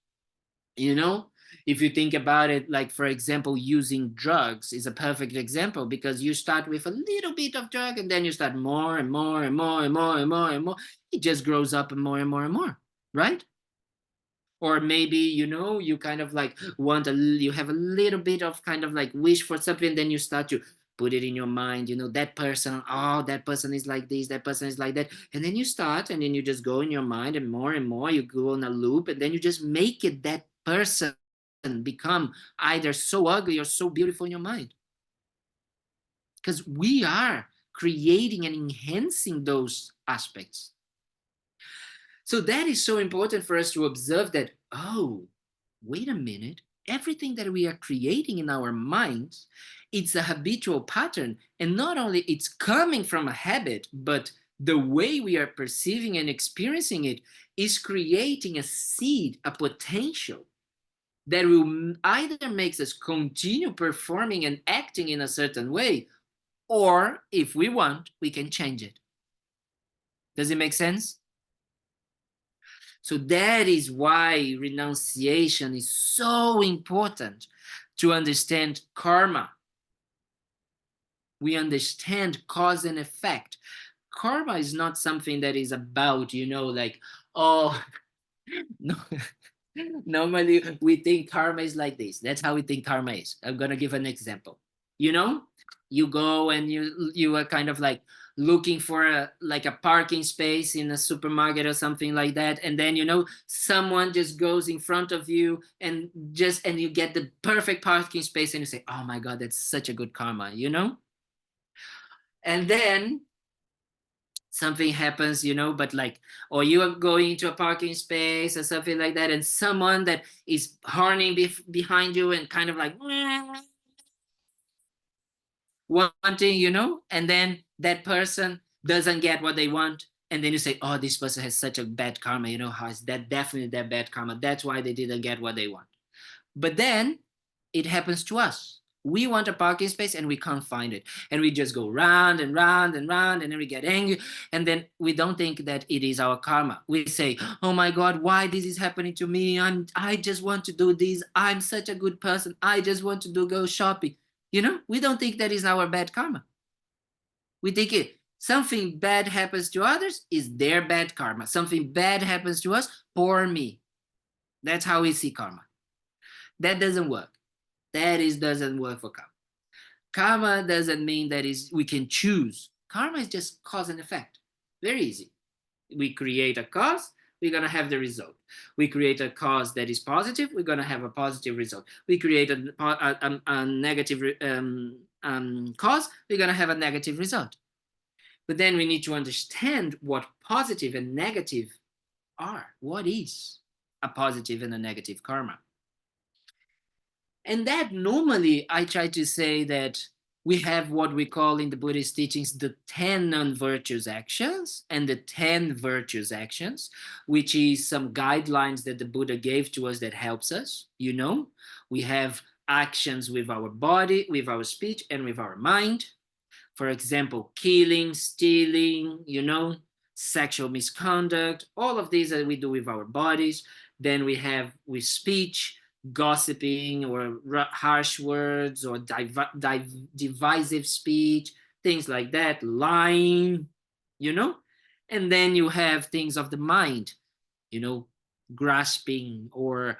If you think about it, like, for example, using drugs is a perfect example, because you start with a little bit of drug and then you start more and more and more and more and more and more. It just grows up and more and more and more, right? Or maybe, you kind of like you have a little bit of kind of like wish for something, then you start to put it in your mind, that person, oh, that person is like this, that person is like that. And then you start, and then you just go in your mind and more you go on a loop, and then you just make it that person become either so ugly or so beautiful in your mind. Because we are creating and enhancing those aspects. So that is so important for us to observe that, oh, wait a minute, everything that we are creating in our minds, it's a habitual pattern. And not only it's coming from a habit, but the way we are perceiving and experiencing it is creating a seed, a potential that will either makes us continue performing and acting in a certain way, or if we want, we can change it. Does it make sense? So that is why renunciation is so important, to understand karma. We understand cause and effect. Karma is not something that is about, like, oh, no. Normally we think karma is like this. That's how we think karma is. I'm gonna give an example. You go and you are kind of like looking for a parking space in a supermarket or something like that, and then someone just goes in front of you and you get the perfect parking space, and you say, oh my god, that's such a good karma. And then something happens, but or you are going into a parking space or something like that, and someone that is horning behind you and kind of like wanting, and then that person doesn't get what they want, and then you say, oh, this person has such a bad karma, how is that? Definitely their bad karma, that's why they didn't get what they want. But then it happens to us. We want a parking space and we can't find it, and we just go round and round and round, and then we get angry, and then we don't think that it is our karma. We say, oh my god, why this is happening to me? I just want to do this, I'm such a good person, I just want to go shopping. We don't think that is our bad karma. We think something bad happens to others is their bad karma. Something bad happens to us, poor me. That's how we see karma. That doesn't work. Doesn't work for karma. Karma doesn't mean that we can choose. Karma is just cause and effect. Very easy. We create a cause, we're going to have the result. We create a cause that is positive, we're going to have a positive result. We create a negative cause, we're going to have a negative result. But then we need to understand what positive and negative are. What is a positive and a negative karma? And that normally I try to say that we have what we call in the Buddhist teachings the 10 non-virtuous actions and the 10 virtuous actions, which is some guidelines that the Buddha gave to us that helps us. We have actions with our body, with our speech, and with our mind. For example, killing, stealing, sexual misconduct, all of these that we do with our bodies. Then we have with speech, gossiping or harsh words or divisive speech, things like that, lying, and then you have things of the mind, grasping or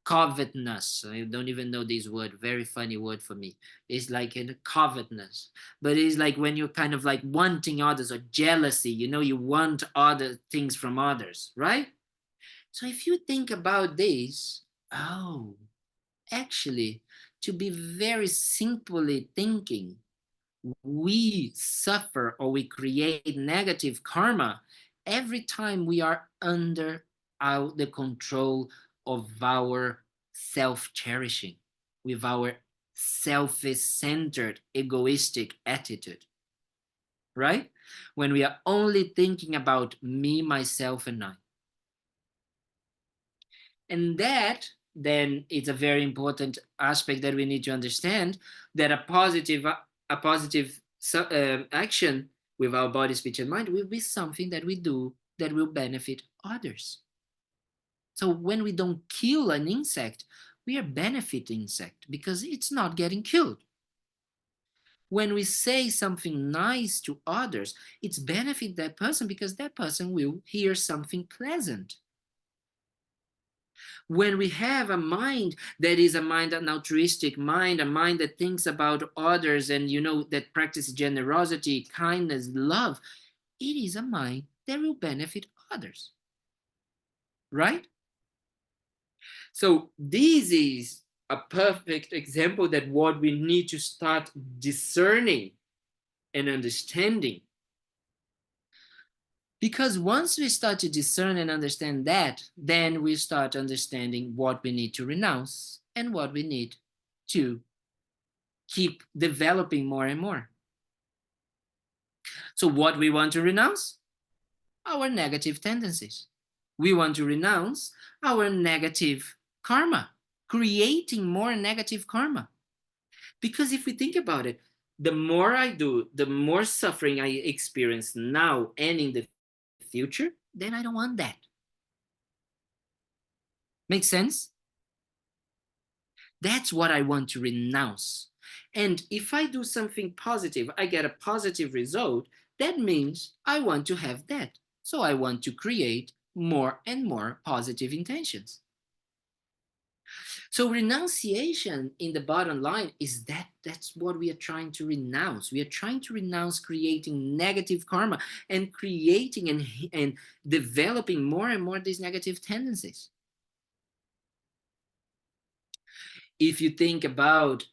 covetousness. I don't even know this word, very funny word for me. It's like in covetousness, but it's like when you're kind of like wanting others, or jealousy, you want other things from others, right? So if you think about this, oh, actually, to be very simply thinking, we suffer or we create negative karma every time we are under the control of our self-cherishing, with our self-centered, egoistic attitude, right? When we are only thinking about me, myself, and I. And that then it's a very important aspect that we need to understand, that a positive action with our body, speech, and mind will be something that we do that will benefit others. So when we don't kill an insect, we are benefiting insect because it's not getting killed. When we say something nice to others, it's benefit that person because that person will hear something pleasant. When we have a mind that is a mind, an altruistic mind, a mind that thinks about others and, that practices generosity, kindness, love, it is a mind that will benefit others, right? So this is a perfect example that what we need to start discerning and understanding. Because once we start to discern and understand that, then we start understanding what we need to renounce and what we need to keep developing more and more. So what we want to renounce? Our negative tendencies. We want to renounce our negative karma, creating more negative karma. Because if we think about it, the more I do, the more suffering I experience now and in the future, then I don't want that. Make sense? That's what I want to renounce. And if I do something positive, I get a positive result, that means I want to have that. So I want to create more and more positive intentions. So renunciation in the bottom line is that's what we are trying to renounce. We are trying to renounce creating negative karma and creating and developing more and more these negative tendencies. If you think about,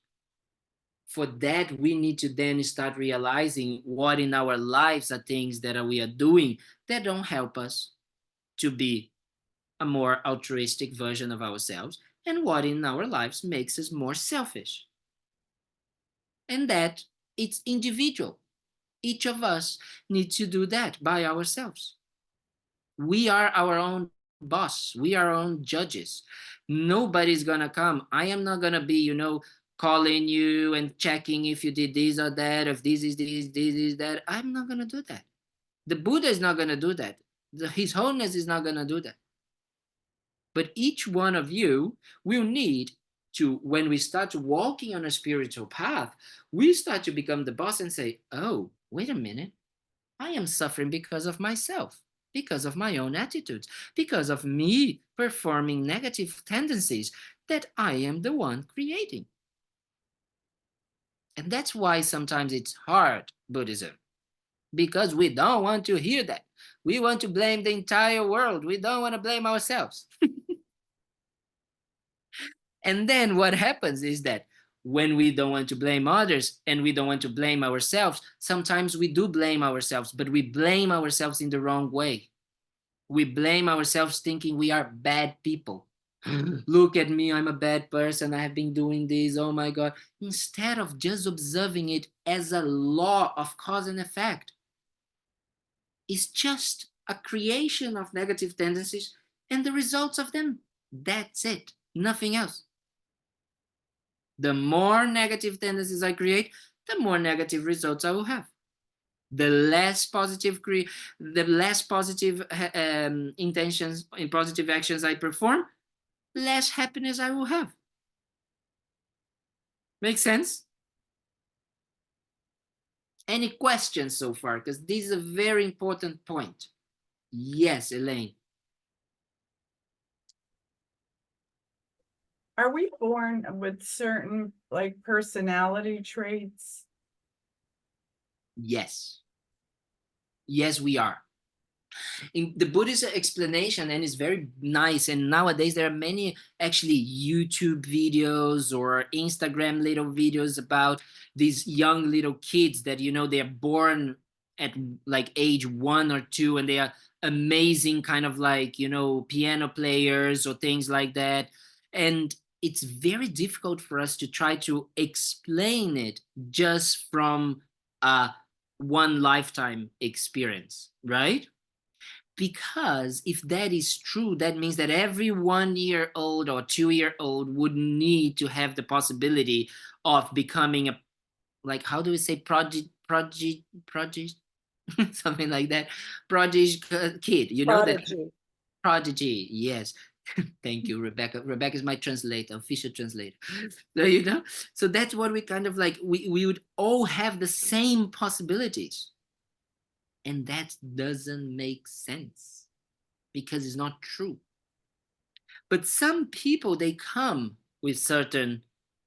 for that, we need to then start realizing what in our lives are things that we are doing that don't help us to be a more altruistic version of ourselves, and what in our lives makes us more selfish. And that it's individual. Each of us needs to do that by ourselves. We are our own boss. We are our own judges. Nobody's gonna come. I am not gonna be, calling you and checking if you did this or that, if this is that. I'm not gonna do that. The Buddha is not gonna do that. His Holiness is not gonna do that. But each one of you will need to, when we start walking on a spiritual path, we start to become the boss and say, oh, wait a minute. I am suffering because of myself, because of my own attitudes, because of me performing negative tendencies that I am the one creating. And that's why sometimes it's hard, Buddhism, because we don't want to hear that. We want to blame the entire world. We don't want to blame ourselves. And then what happens is that when we don't want to blame others and we don't want to blame ourselves, sometimes we do blame ourselves, but we blame ourselves in the wrong way. We blame ourselves thinking we are bad people. Look at me, I'm a bad person. I have been doing this. Oh my God. Instead of just observing it as a law of cause and effect, it's just a creation of negative tendencies and the results of them. That's it. Nothing else. The more negative tendencies I create, the more negative results I will have. The less positive intentions and positive actions I perform, less happiness I will have. Make sense? Any questions so far? Because this is a very important point. Yes, Elaine. Are we born with certain personality traits? Yes. Yes, we are. In the Buddhist explanation, and it's very nice, and nowadays there are many actually YouTube videos or Instagram little videos about these young little kids that they're born at like age 1 or 2 and they are amazing kind of piano players or things like that. And it's very difficult for us to try to explain it just from one lifetime experience, right? Because if that is true, that means that every 1-year-old or 2-year-old would need to have the possibility of becoming a, how do we say, prodigy, something like that, prodigy kid, Prodigy. that prodigy, yes. Thank you, Rebecca. Rebecca is my translator, official translator. So, so that's what we kind of we would all have the same possibilities. And that doesn't make sense because it's not true. But some people, they come with certain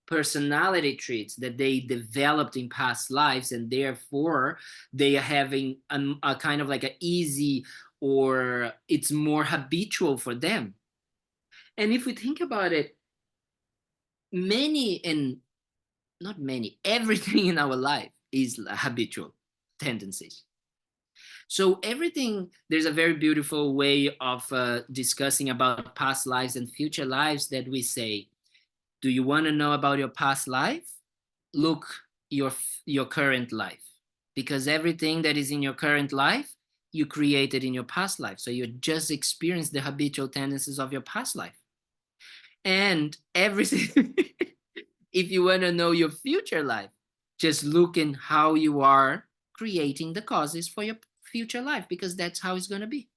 personality traits that they developed in past lives, and therefore they are having a kind of an easy, or it's more habitual for them. And if we think about it, many and not many, everything in our life is habitual tendencies. So everything, there's a very beautiful way of discussing about past lives and future lives that we say, do you want to know about your past life? Look your current life, because everything that is in your current life, you created in your past life. So you just experienced the habitual tendencies of your past life. And everything, if you want to know your future life, just look in how you are creating the causes for your future life, because that's how it's going to be.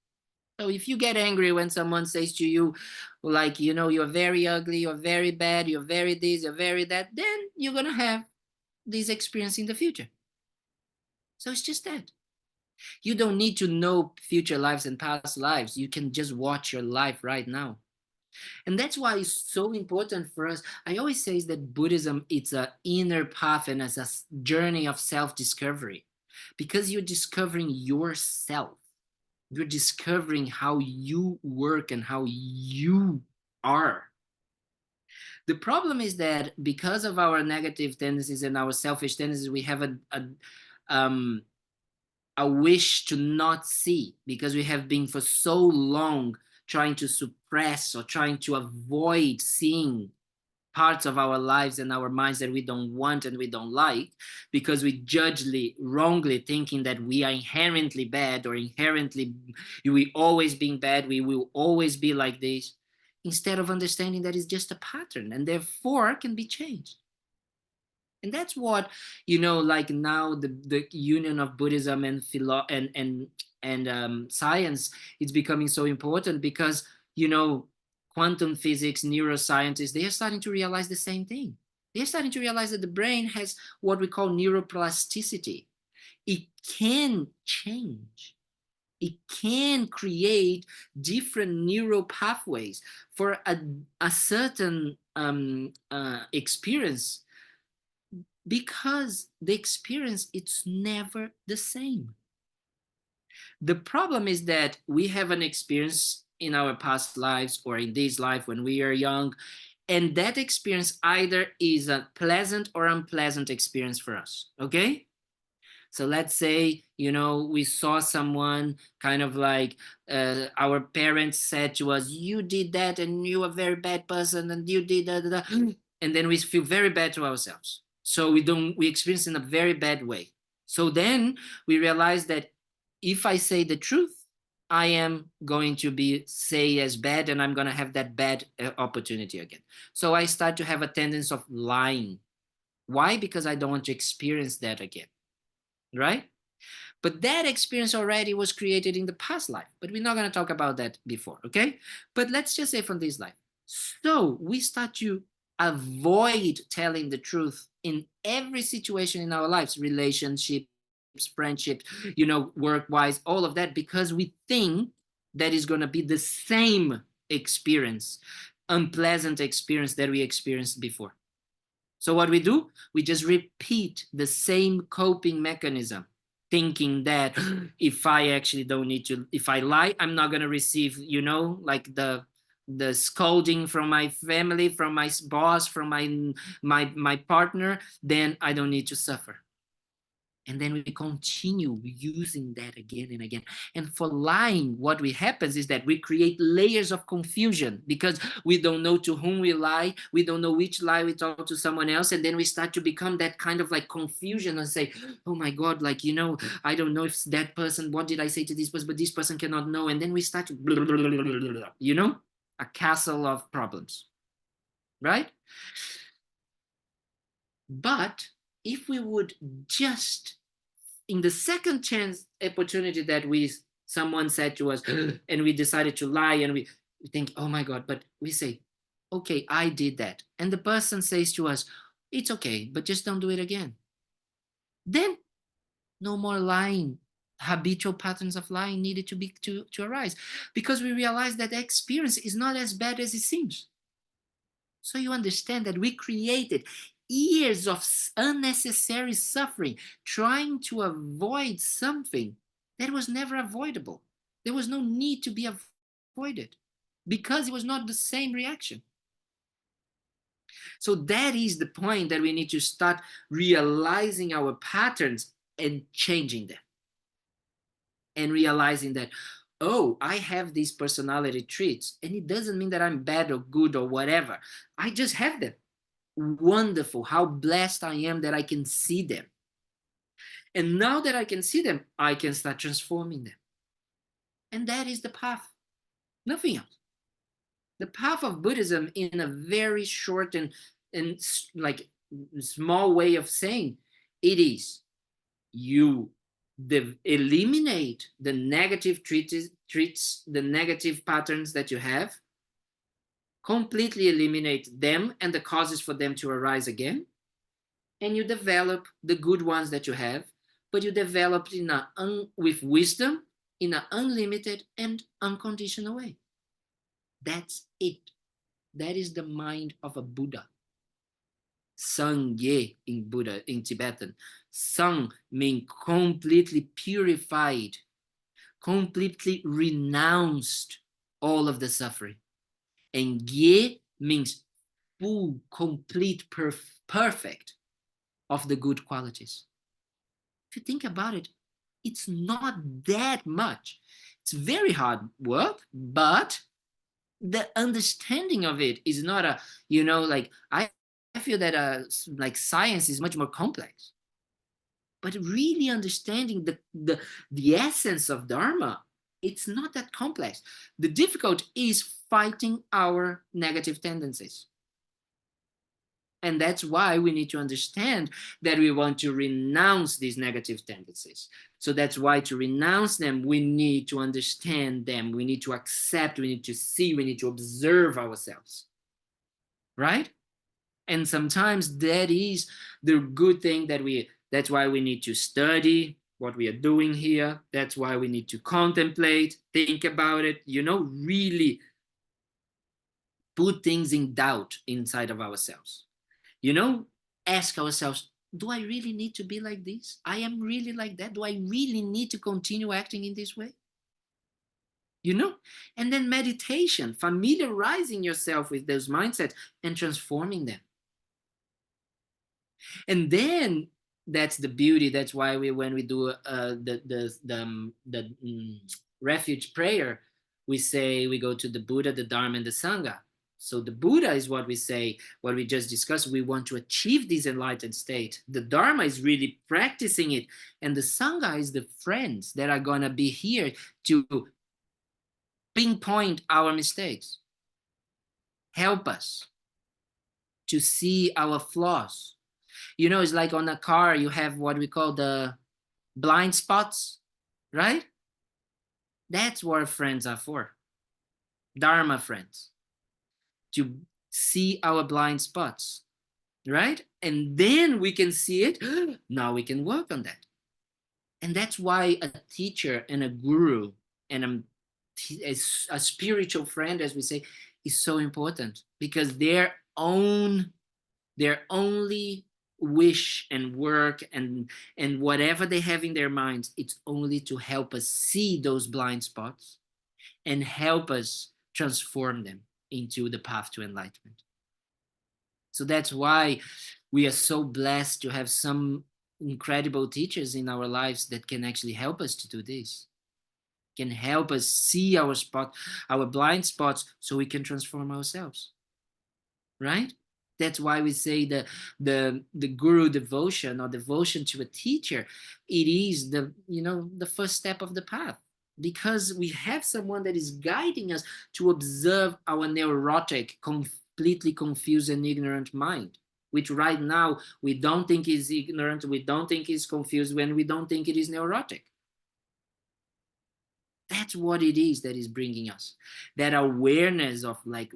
So if you get angry when someone says to you, like, you know, you're very ugly, you're very bad, you're very this, you're very that, then you're going to have this experience in the future. So it's just that. You don't need to know future lives and past lives. You can just watch your life right now. And that's why it's so important for us. I always say that Buddhism, it's an inner path and as a journey of self-discovery, because you're discovering yourself. You're discovering how you work and how you are. The problem is that because of our negative tendencies and our selfish tendencies, we have a wish to not see, because we have been for so long trying to suppress or trying to avoid seeing parts of our lives and our minds that we don't want and we don't like, because we wrongly thinking that we are inherently bad, or inherently we always being bad, we will always be like this, instead of understanding that it's just a pattern and therefore can be changed. And that's what, you know, like now the union of Buddhism and science is becoming so important, because, you know, quantum physics, neuroscientists, they are starting to realize the same thing. They're starting to realize that the brain has what we call neuroplasticity. It can change. It can create different neural pathways for a certain experience, because the experience, it's never the same. The problem is that we have an experience in our past lives or in this life when we are young, and that experience either is a pleasant or unpleasant experience for us, okay? So let's say, you know, we saw someone kind of like our parents said to us, you did that and you are a very bad person and you did that, and then we feel very bad to ourselves. So we experience in a very bad way. So then we realize that if I say the truth, I am going to be say as bad, and I'm going to have that bad opportunity again. So I start to have a tendency of lying. Why? Because I don't want to experience that again, right? But that experience already was created in the past life, but we're not going to talk about that before, okay? But let's just say from this life. So we start to avoid telling the truth in every situation in our lives, relationships, friendships, you know, work-wise, all of that, because we think that is going to be the same experience, unpleasant experience that we experienced before. So what we do, we just repeat the same coping mechanism, thinking that if I actually don't need to, if I lie, I'm not going to receive, you know, like the scolding from my family, from my boss, from my partner, then I don't need to suffer. And then we continue using that again and again. And for lying, what happens is that we create layers of confusion, because we don't know to whom we lie. We don't know which lie we talk to someone else. And then we start to become that kind of like confusion and say, oh my God, like, you know, I don't know if that person, what did I say to this person, but this person cannot know. And then we start to, blah, blah, blah, blah, blah, blah, you know, a castle of problems, right? But if we would just, in the second chance opportunity that someone said to us and we decided to lie, and we think, oh my God, but we say, okay, I did that. And the person says to us, it's okay, but just don't do it again. Then no more lying. Habitual patterns of lying needed to arise, because we realize that the experience is not as bad as it seems. So you understand that we created years of unnecessary suffering trying to avoid something that was never avoidable. There was no need to be avoided, because it was not the same reaction. So that is the point, that we need to start realizing our patterns and changing them. And realizing that, oh, I have these personality traits, and it doesn't mean that I'm bad or good or whatever. I just have them. Wonderful. How blessed I am that I can see them. And now that I can see them, I can start transforming them. And that is the path. Nothing else. The path of Buddhism, in a very short and like small way of saying, it is you eliminate the negative treats, the negative patterns that you have, completely eliminate them and the causes for them to arise again, and you develop the good ones that you have, but you develop with wisdom, in an unlimited and unconditional way. That's it. That is the mind of a Buddha. Sangye in Buddha, in Tibetan. Sang means completely purified, completely renounced all of the suffering. And Gye means full, complete, perfect of the good qualities. If you think about it, it's not that much. It's very hard work, but the understanding of it is not a, like, I feel that like science is much more complex. But really understanding the essence of Dharma, it's not that complex. The difficult is fighting our negative tendencies. And that's why we need to understand that we want to renounce these negative tendencies. So that's why, to renounce them, we need to understand them. We need to accept, we need to see, we need to observe ourselves. Right? And sometimes that is the good thing that's why we need to study what we are doing here. That's why we need to contemplate, think about it, really put things in doubt inside of ourselves. Ask ourselves, do I really need to be like this? I am really like that? Do I really need to continue acting in this way? And then meditation, familiarizing yourself with those mindsets and transforming them. And then that's the beauty. That's why when we do the refuge prayer, we say we go to the Buddha, the Dharma, and the Sangha. So the Buddha is what we say, what we just discussed. We want to achieve this enlightened state. The Dharma is really practicing it. And the Sangha is the friends that are going to be here to pinpoint our mistakes, help us to see our flaws. It's like on a car, you have what we call the blind spots, right? That's what friends are for. Dharma friends. To see our blind spots, right? And then we can see it. Now we can work on that. And that's why a teacher and a guru and a spiritual friend, as we say, is so important, because their only wish and work and whatever they have in their minds, it's only to help us see those blind spots and help us transform them into the path to enlightenment. So that's why we are so blessed to have some incredible teachers in our lives that can actually help us to do this, can help us see our blind spots, so we can transform ourselves, right? That's why we say the guru devotion, or devotion to a teacher, it is the first step of the path, because we have someone that is guiding us to observe our neurotic, completely confused and ignorant mind, which right now we don't think is ignorant, we don't think is confused, when we don't think it is neurotic. That's what it is that is bringing us that awareness of, like,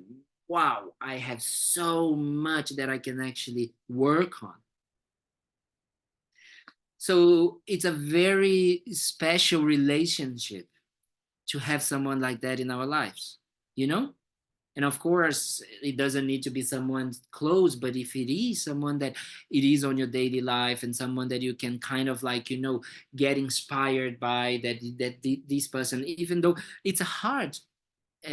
wow, I have so much that I can actually work on. So it's a very special relationship to have someone like that in our lives, And of course, it doesn't need to be someone close, but if it is someone that it is on your daily life, and someone that you can kind of like, get inspired by, that this person, even though it's hard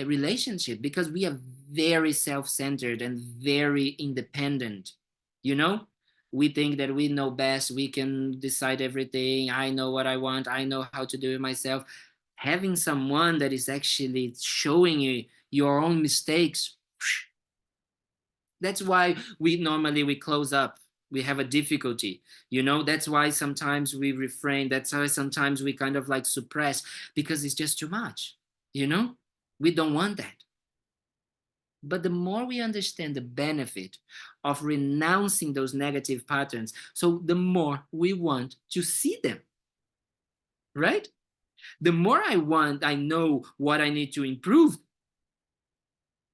relationship, because we are very self-centered and very independent. You know, we think that we know best, we can decide everything. I know what I want, I know how to do it myself. Having someone that is actually showing you your own mistakes, that's why we close up, we have a difficulty, you know. That's why sometimes we refrain, that's why sometimes we kind of like suppress, because it's just too much, you know. We don't want that. But the more we understand the benefit of renouncing those negative patterns, so the more we want to see them, right? The more I know what I need to improve,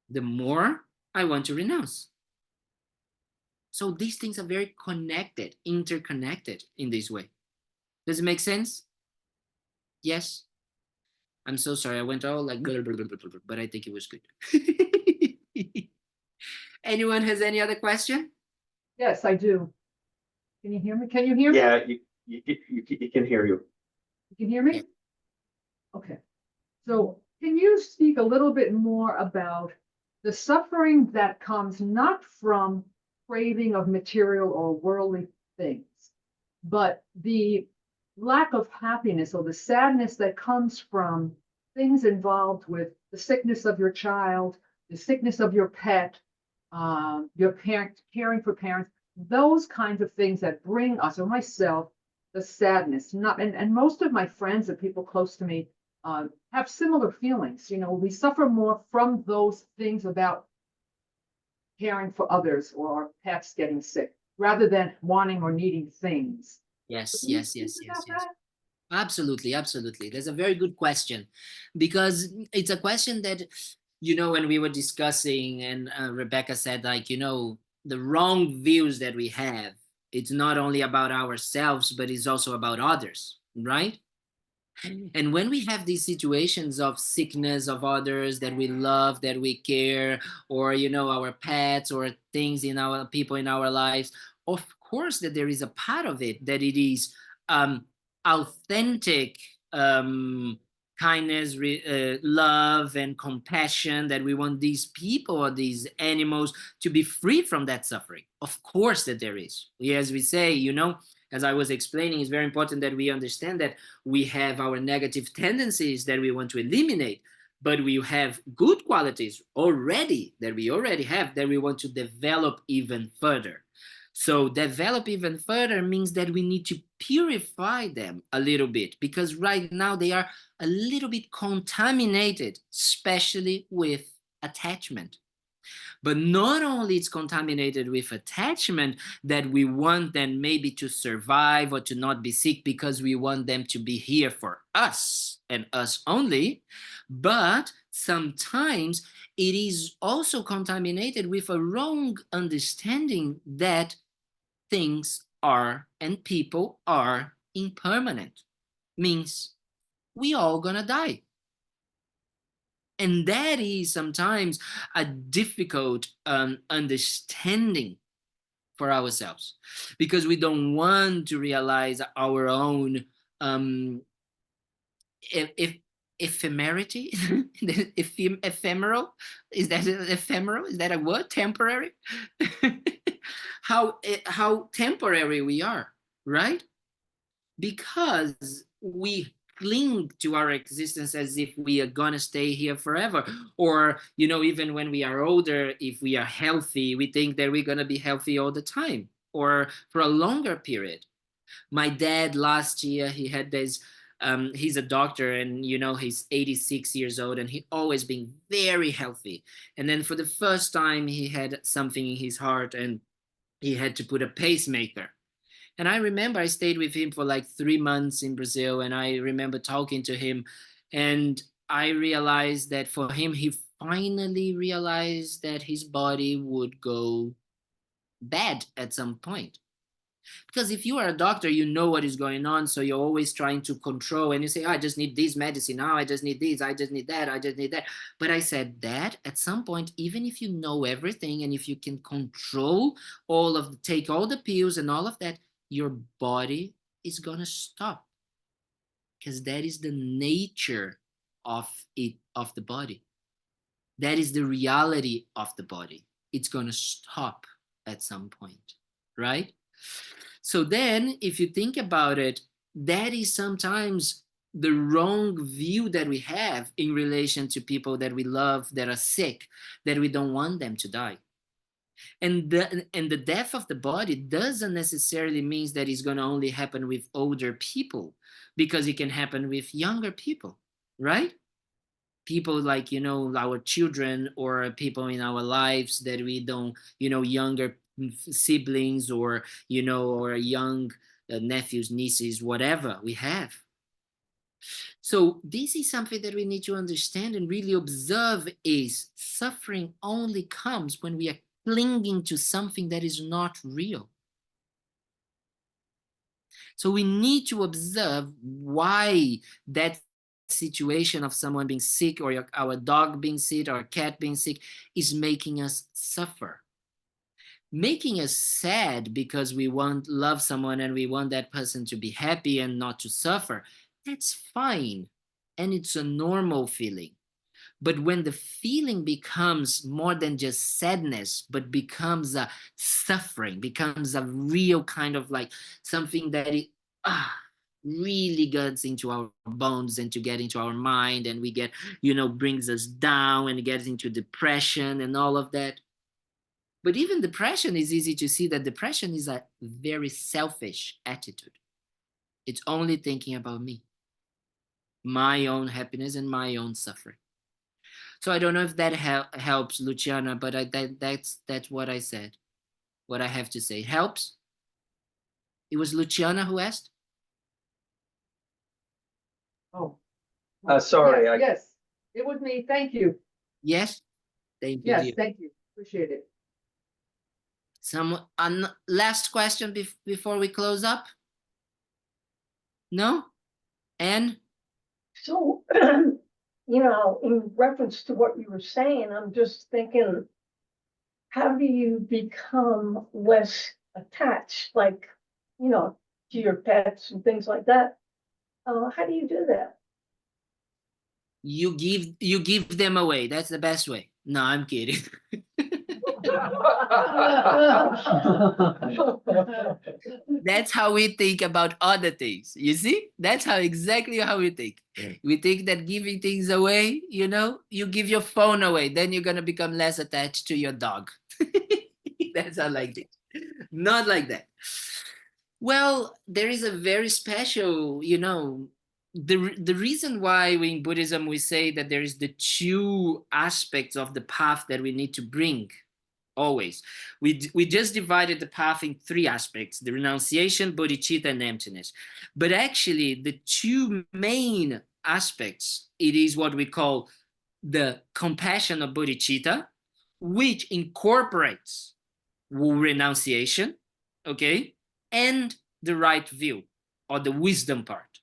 the more I want to renounce. So these things are very connected, interconnected in this way. Does it make sense? Yes? I'm so sorry. I went all like, blah, blah, blah, blah, blah, but I think it was good. Anyone has any other question? Yes, I do. Can you hear me? Can you hear me? Yeah, you can hear you. You can hear me? Yes. Okay. So can you speak a little bit more about the suffering that comes not from craving of material or worldly things, but the lack of happiness or the sadness that comes from things involved with the sickness of your child, the sickness of your pet, your parent, caring for parents, those kinds of things that bring us, or myself, the sadness. Not and most of my friends and people close to me have similar feelings. You know, we suffer more from those things about caring for others or pets getting sick, rather than wanting or needing things. Yes, Can you yes, speak yes, yes, about yes. that? Absolutely, absolutely. That's a very good question, because it's a question that, you know, when we were discussing, and Rebecca said, like, you know, the wrong views that we have, it's not only about ourselves, but it's also about others, right? And when we have these situations of sickness of others that we love, that we care, or, you know, our pets or things in our people in our lives, of course that there is a part of it that it is authentic kindness, love, and compassion, that we want these people or these animals to be free from that suffering. Of course that there is. As we say, you know, as I was explaining, it's very important that we understand that we have our negative tendencies that we want to eliminate, but we have good qualities already that we already have that we want to develop even further. So develop even further means that we need to purify them a little bit, because right now they are a little bit contaminated, especially with attachment. But not only it's contaminated with attachment, that we want them maybe to survive or to not be sick because we want them to be here for us and us only, but sometimes it is also contaminated with a wrong understanding that things are and people are impermanent. Means we all gonna die. And that is sometimes a difficult understanding for ourselves, because we don't want to realize our own um, if ephemerity, ephemeral, is that ephemeral? Is that a word? Temporary? How temporary we are, right? Because we cling to our existence as if we are gonna stay here forever. Or, you know, even when we are older, if we are healthy, we think that we're gonna be healthy all the time or for a longer period. My dad last year, he had this he's a doctor, and you know, he's 86 years old, and he always been very healthy. And then for the first time he had something in his heart, and he had to put a pacemaker. And I remember I stayed with him for like 3 months in Brazil, and I remember talking to him, and I realized that for him, he finally realized that his body would go bad at some point. Because if you are a doctor, you know what is going on, so you're always trying to control, and you say, oh, I just need this medicine, now I just need this, I just need that, I just need that. But I said that at some point, even if you know everything, and if you can control all of the, take all the pills and all of that, your body is gonna stop, because that is the nature of it, of the body. That is the reality of the body. It's going to stop at some point, right? So then, if you think about it, that is sometimes the wrong view that we have in relation to people that we love that are sick, that we don't want them to die. And the death of the body doesn't necessarily mean that it's going to only happen with older people, because it can happen with younger people, right? People like, our children, or people in our lives that we don't, younger siblings, or, or young nephews, nieces, whatever we have. So this is something that we need to understand and really observe, is suffering only comes when we are clinging to something that is not real. So we need to observe why that situation of someone being sick, or our dog being sick, or cat being sick, is making us suffer. Making us sad because we love someone and we want that person to be happy and not to suffer, that's fine. And it's a normal feeling. But when the feeling becomes more than just sadness, but becomes a suffering, becomes a real kind of like something that it really gets into our bones and to get into our mind, and we get, brings us down and gets into depression and all of that. But even depression is easy to see that depression is a very selfish attitude. It's only thinking about me, my own happiness and my own suffering. So I don't know if that helps, Luciana, but that's what I said, what I have to say. Helps? It was Luciana who asked? Oh. Sorry, Yes, I- yes, it was me. Thank you. Yes? Thank you, Yes, dear. thank you. Appreciate it. Last question before we close up? No? Anne? So, in reference to what you were saying, I'm just thinking, how do you become less attached, like, to your pets and things like that? How do you do that? You give them away. That's the best way. No, I'm kidding. That's how we think about other things. You see? That's exactly how we think. We think that giving things away, you give your phone away, then you're gonna become less attached to your dog. That's how I like it. Not like that. Well, there is a very special, the reason why we in Buddhism we say that there is the two aspects of the path that we need to bring. Always. We just divided the path in three aspects: the renunciation, bodhicitta, and emptiness. But actually, the two main aspects, it is what we call the compassion of bodhicitta, which incorporates renunciation, okay, and the right view, or the wisdom part.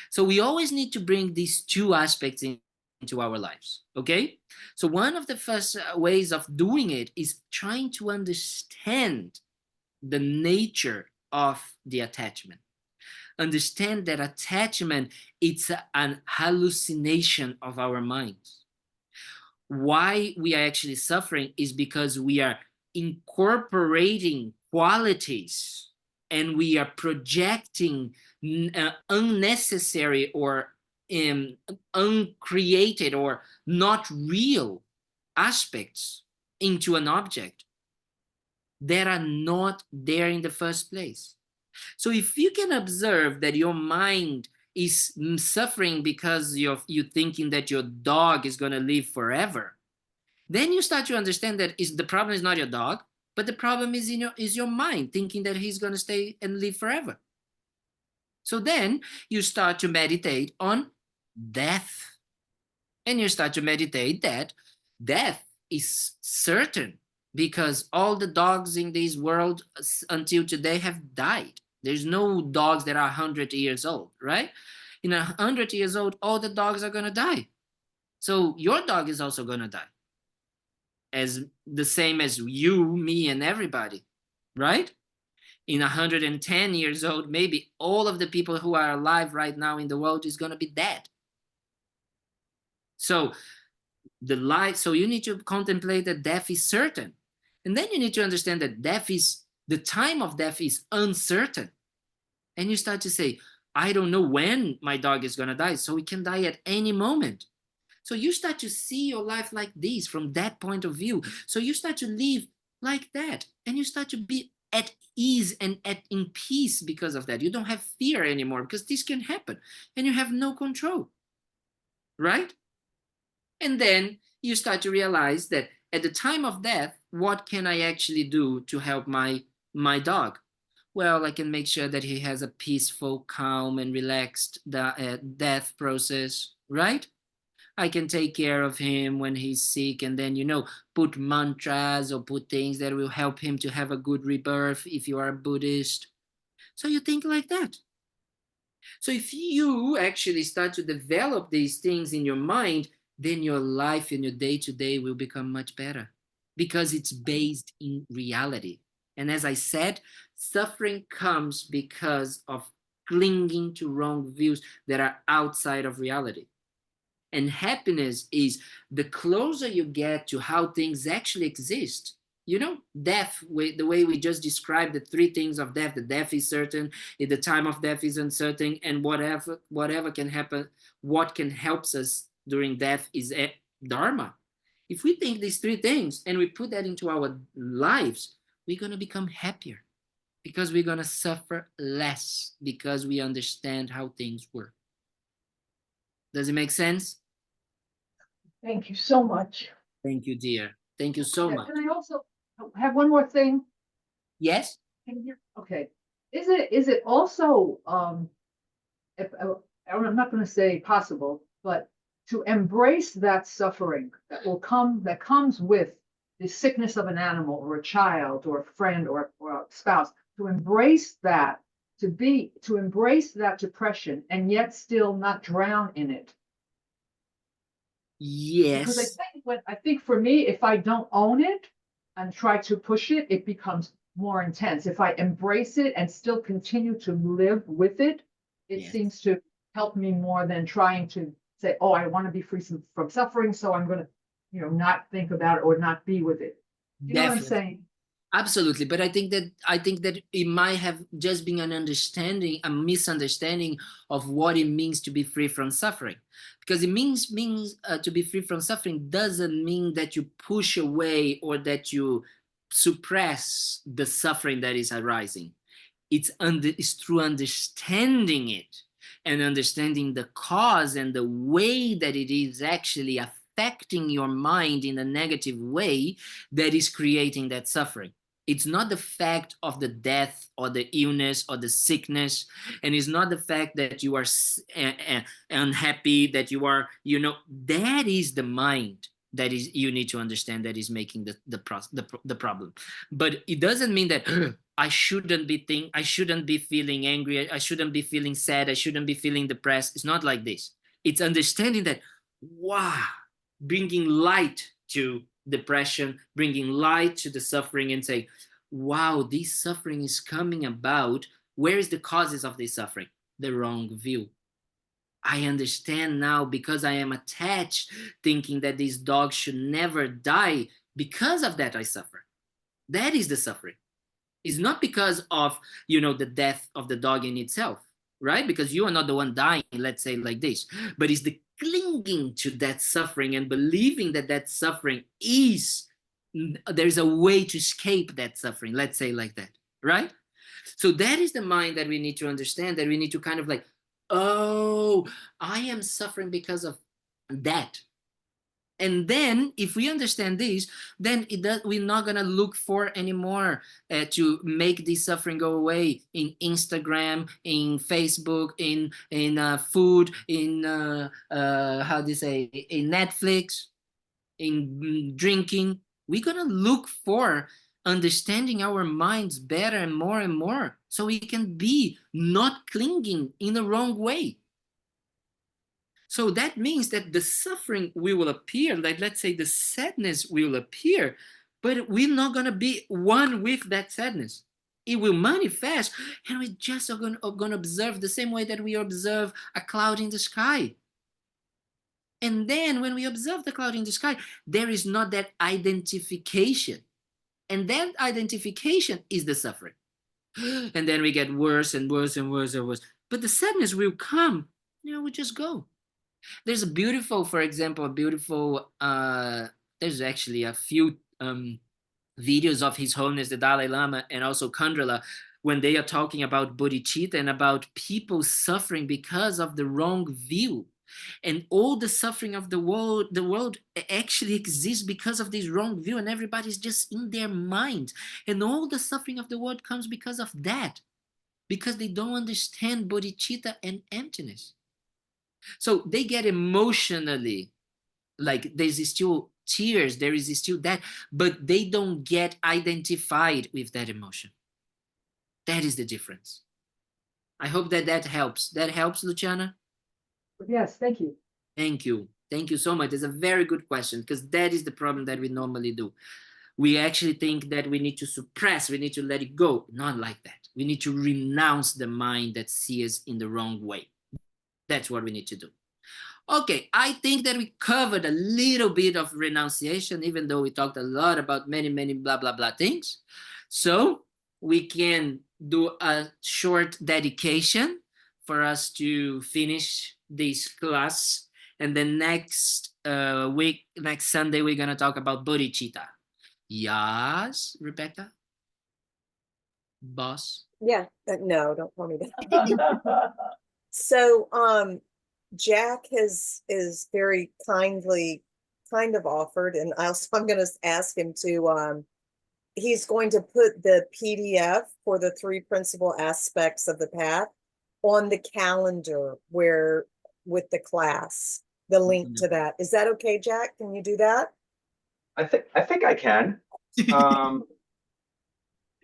So we always need to bring these two aspects into our lives, okay? So one of the first ways of doing it is trying to understand the nature of the attachment. Understand that attachment, it's an hallucination of our minds. Why we are actually suffering is because we are incorporating qualities and we are projecting unnecessary or uncreated or not real aspects into an object that are not there in the first place. So if you can observe that your mind is suffering because you're thinking that your dog is going to live forever, then you start to understand that the problem is not your dog, but the problem is your mind thinking that he's going to stay and live forever. So then you start to meditate on death. And you start to meditate that death is certain, because all the dogs in this world until today have died. There's no dogs that are 100 years old, right? In 100 years old, all the dogs are going to die. So your dog is also going to die. As the same as you, me, and everybody, right? In 110 years old, maybe all of the people who are alive right now in the world is going to be dead. So The life, so you need to contemplate that death is certain. And then you need to understand that the time of death is uncertain. And you start to say, I don't know when my dog is going to die, so it can die at any moment. So you start to see your life like this from that point of view. So you start to live like that, and you start to be at ease and in peace because of that. You don't have fear anymore because this can happen and you have no control, right? And then you start to realize that at the time of death, what can I actually do to help my dog? Well, I can make sure that he has a peaceful, calm, and relaxed death process, right? I can take care of him when he's sick, and then, put mantras or put things that will help him to have a good rebirth if you are a Buddhist. So you think like that. So if you actually start to develop these things in your mind, then your life and your day-to-day will become much better because it's based in reality. And as I said, suffering comes because of clinging to wrong views that are outside of reality. And happiness is the closer you get to how things actually exist. Death, the way we just described the three things of death, the death is certain, the time of death is uncertain, and whatever can happen, what can help us during death is dharma. If we think these three things and we put that into our lives, we're going to become happier because we're going to suffer less because we understand how things work. Does it make sense? Thank you so much. Thank you, dear. Thank you so much. Can I also have one more thing? Yes? Okay. Is it also, if, I'm not going to say possible, but to embrace that suffering that comes with the sickness of an animal or a child or a friend or a spouse, to embrace that, to embrace that depression and yet still not drown in it. Because I think for me, if I don't own it and try to push it, it becomes more intense. If I embrace it and still continue to live with it, it Yes. seems to help me more than trying to say, oh, I want to be free from suffering, so I'm going to, not think about it or not be with it. You know what I'm Definitely. saying? Absolutely, but I think that it might have just been a misunderstanding of what it means to be free from suffering, because it means to be free from suffering doesn't mean that you push away or that you suppress the suffering that is arising. It's through understanding it and understanding the cause and the way that it is actually affecting your mind in a negative way that is creating that suffering. It's not the fact of the death or the illness or the sickness, and it's not the fact that you are unhappy, that you are, that is the mind that is, you need to understand, that is making the problem. But it doesn't mean that I shouldn't be feeling angry, I shouldn't be feeling sad, I shouldn't be feeling depressed. It's not like this. It's understanding that, wow, bringing light to depression, bringing light to the suffering, and say, wow, this suffering is coming about. Where is the causes of this suffering? The wrong view. I understand now, because I am attached, thinking that this dog should never die. Because of that, I suffer. That is the suffering. It's not because of, the death of the dog in itself, right? Because you are not the one dying, let's say like this. But it's the clinging to that suffering and believing that that suffering there's a way to escape that suffering, let's say like that, right? So that is the mind that we need to understand, that we need to kind of like, oh, I am suffering because of that. And then if we understand this, then we're not going to look for anymore to make this suffering go away in Instagram, in Facebook, in food, in how do you say, in Netflix, in drinking. We're going to look for understanding our minds better and more so we can be not clinging in the wrong way. So that means that the suffering will appear, like let's say the sadness will appear, but we're not going to be one with that sadness. It will manifest, and we just are going to observe the same way that we observe a cloud in the sky. And then when we observe the cloud in the sky, there is not that identification. And that identification is the suffering. And then we get worse and worse and worse and worse. But the sadness will come, we just go. There's a beautiful, for example, there's actually a few videos of His Holiness the Dalai Lama and also Khandrila when they are talking about bodhicitta and about people suffering because of the wrong view. And all the suffering of the world actually exists because of this wrong view, and everybody's just in their mind. And all the suffering of the world comes because of that, because they don't understand bodhicitta and emptiness. So they get emotionally, like there's still tears, there is still that, but they don't get identified with that emotion. That is the difference. I hope that helps. That helps, Luciana? Yes, thank you. Thank you. Thank you so much. It's a very good question, because that is the problem that we normally do. We actually think that we need to suppress, we need to let it go. Not like that. We need to renounce the mind that sees us in the wrong way. That's what we need to do. Okay, I think that we covered a little bit of renunciation, even though we talked a lot about many, many blah, blah, blah things. So we can do a short dedication for us to finish this class. And then next week, next Sunday, we're going to talk about bodhicitta. Yes, Rebecca? Boss? Yeah, no, don't call me that. So, Jack is very kindly kind of offered, and I'm going to ask him to, he's going to put the PDF for the 3 principal aspects of the path on the calendar with the class, the link to that. Is that okay, Jack? Can you do that? I think I can.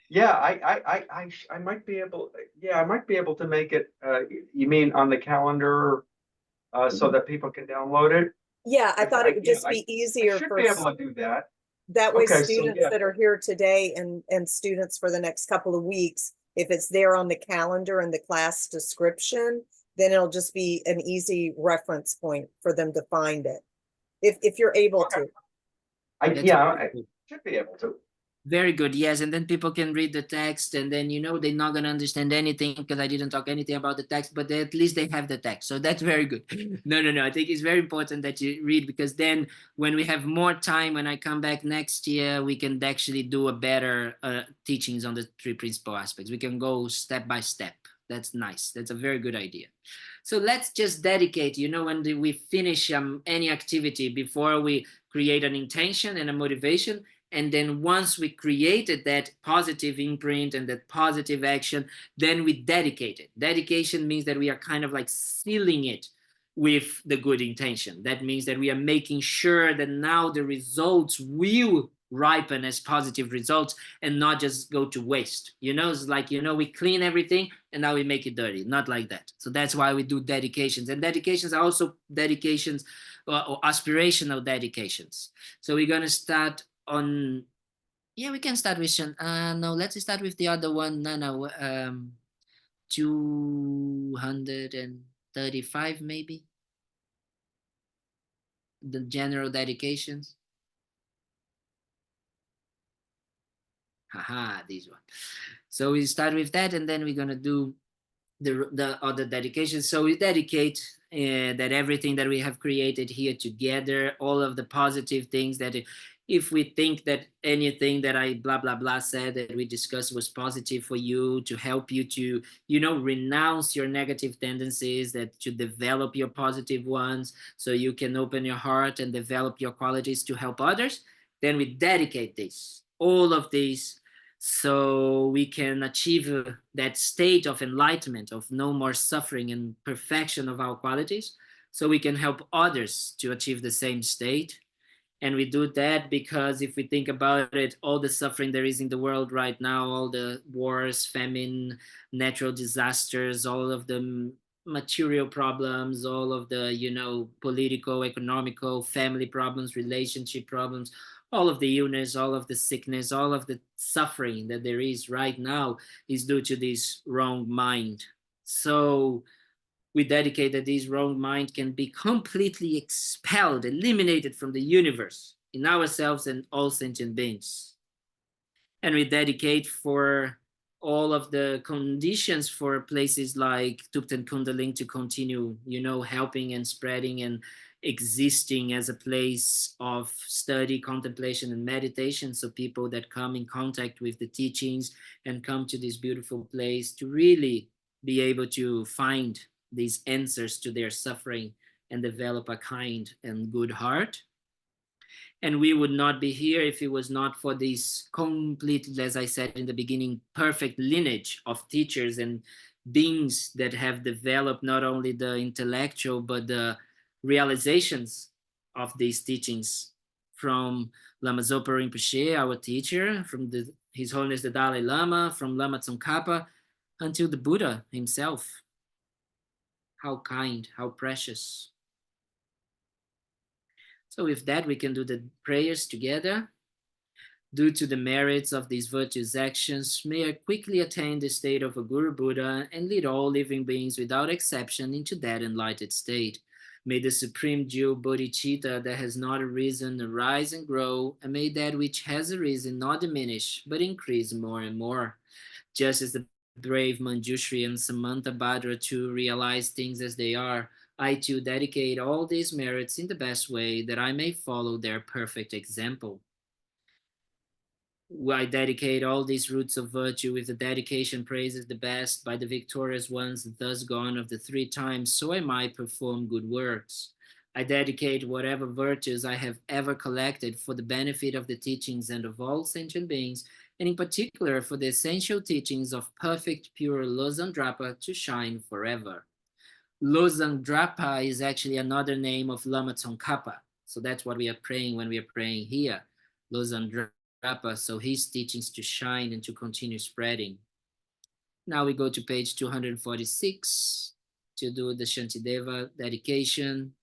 Yeah, I might be able. Yeah, I might be able to make it. You mean on the calendar, so that people can download it? Yeah, I thought it would just be I easier should for be able to do that. that way Okay, so, students yeah. that are here today and students for the next couple of weeks, if it's there on the calendar and the class description, then it'll just be an easy reference point for them to find it. If you're able to. I should be able to. Very good, yes. And then people can read the text, and then they're not going to understand anything because I didn't talk anything about the text, but at least they have the text. So that's very good. No. I think it's very important that you read, because then when we have more time, when I come back next year, we can actually do a better teachings on the 3 principal aspects. We can go step by step. That's nice. That's a very good idea. So let's just dedicate, when we finish any activity, before we create an intention and a motivation. And then once we created that positive imprint and that positive action, then we dedicate it. Dedication means that we are kind of like sealing it with the good intention. That means that we are making sure that now the results will ripen as positive results and not just go to waste. It's like, we clean everything and now we make it dirty. Not like that. So that's why we do dedications. And dedications are also dedications or aspirational dedications. So we're going to start on, we can start with no, let's start with the other one. 235 maybe, the general dedications. This one. So we start with that, and then we're gonna do the other dedications. So we dedicate that everything that we have created here together, all of the positive things that if we think that anything that I blah blah blah said that we discussed was positive for you, to help you to renounce your negative tendencies, that to develop your positive ones, so you can open your heart and develop your qualities to help others, then we dedicate all of these, so we can achieve that state of enlightenment, of no more suffering and perfection of our qualities, so we can help others to achieve the same state. And we do that because if we think about it, all the suffering there is in the world right now, all the wars, famine, natural disasters, all of the material problems, all of the, political, economical, family problems, relationship problems, all of the illness, all of the sickness, all of the suffering that there is right now is due to this wrong mind. So We dedicate that this wrong mind can be completely expelled, eliminated from the universe, in ourselves and all sentient beings. And we dedicate for all of the conditions for places like Thubten Ling to continue, helping and spreading and existing as a place of study, contemplation, and meditation. So people that come in contact with the teachings and come to this beautiful place to really be able to find these answers to their suffering and develop a kind and good heart. And we would not be here if it was not for this complete, as I said in the beginning, perfect lineage of teachers and beings that have developed not only the intellectual but the realizations of these teachings, from Lama Zopa Rinpoche, our teacher, from His Holiness the Dalai Lama, from Lama Tsongkhapa, until the Buddha himself. How kind, how precious. So with that, we can do the prayers together. Due to the merits of these virtuous actions, may I quickly attain the state of a Guru Buddha and lead all living beings without exception into that enlightened state. May the supreme jewel bodhicitta that has not arisen arise and grow, and may that which has arisen not diminish, but increase more and more. Just as the brave Manjushri and Samantha Bhadra too realize things as they are, I too dedicate all these merits in the best way that I may follow their perfect example. I dedicate all these roots of virtue with the dedication praises the best by the victorious ones thus gone of the 3 times, so I might perform good works. I dedicate whatever virtues I have ever collected for the benefit of the teachings and of all sentient beings, and in particular for the essential teachings of perfect pure Losang to shine forever. Losang is actually another name of Lama Tsongkhapa. So that's what we are praying when we are praying here. Losang, so his teachings to shine and to continue spreading. Now we go to page 246 to do the Shantideva dedication.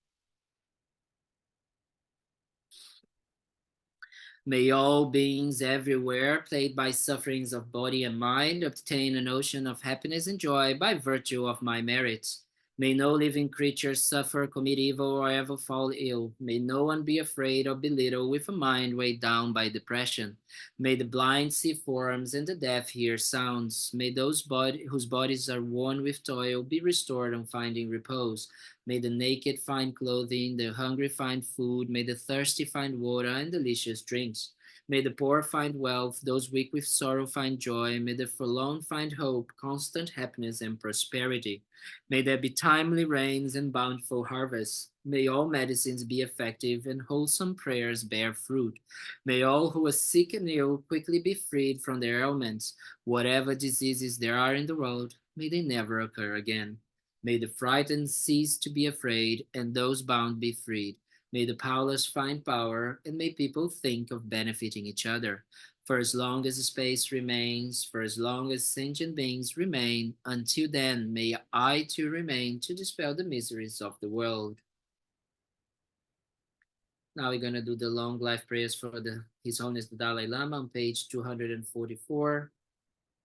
May all beings everywhere, plagued by sufferings of body and mind, obtain an ocean of happiness and joy by virtue of my merits. May no living creature suffer, commit evil, or ever fall ill. May no one be afraid or belittled with a mind weighed down by depression. May the blind see forms and the deaf hear sounds. May those whose bodies are worn with toil be restored on finding repose. May the naked find clothing, the hungry find food. May the thirsty find water and delicious drinks. May the poor find wealth, those weak with sorrow find joy. May the forlorn find hope, constant happiness and prosperity. May there be timely rains and bountiful harvests. May all medicines be effective and wholesome prayers bear fruit. May all who are sick and ill quickly be freed from their ailments. Whatever diseases there are in the world, may they never occur again. May the frightened cease to be afraid and those bound be freed. May the powerless find power, and may people think of benefiting each other. For as long as the space remains, for as long as sentient beings remain, until then may I too remain to dispel the miseries of the world. Now we're going to do the long life prayers for His Holiness the Dalai Lama on page 244.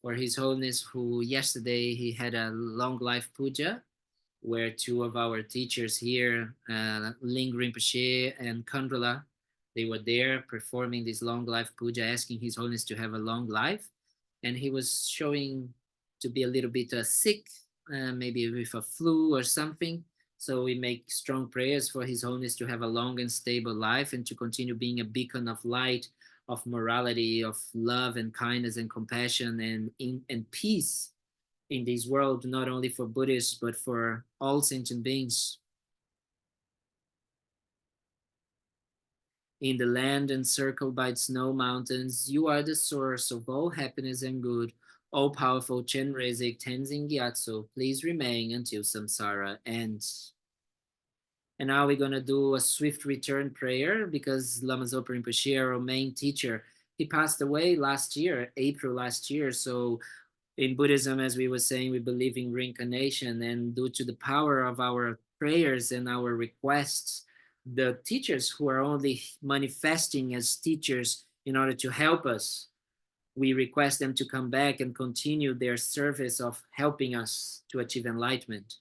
For His Holiness, who yesterday he had a long life puja, where 2 of our teachers here, Ling Rinpoche and Kundrula, they were there performing this long life puja, asking His Holiness to have a long life. And he was showing to be a little bit sick, maybe with a flu or something. So we make strong prayers for His Holiness to have a long and stable life and to continue being a beacon of light, of morality, of love and kindness and compassion and peace in this world, not only for Buddhists, but for all sentient beings. In the land encircled by snow mountains, you are the source of all happiness and good. All powerful Chenrezig Tenzin Gyatso, please remain until samsara ends. And now we're going to do a swift return prayer because Lama Zopa Rinpoche, our main teacher, he passed away last year, April last year. So in Buddhism, as we were saying, we believe in reincarnation, and due to the power of our prayers and our requests, the teachers who are only manifesting as teachers in order to help us, we request them to come back and continue their service of helping us to achieve enlightenment.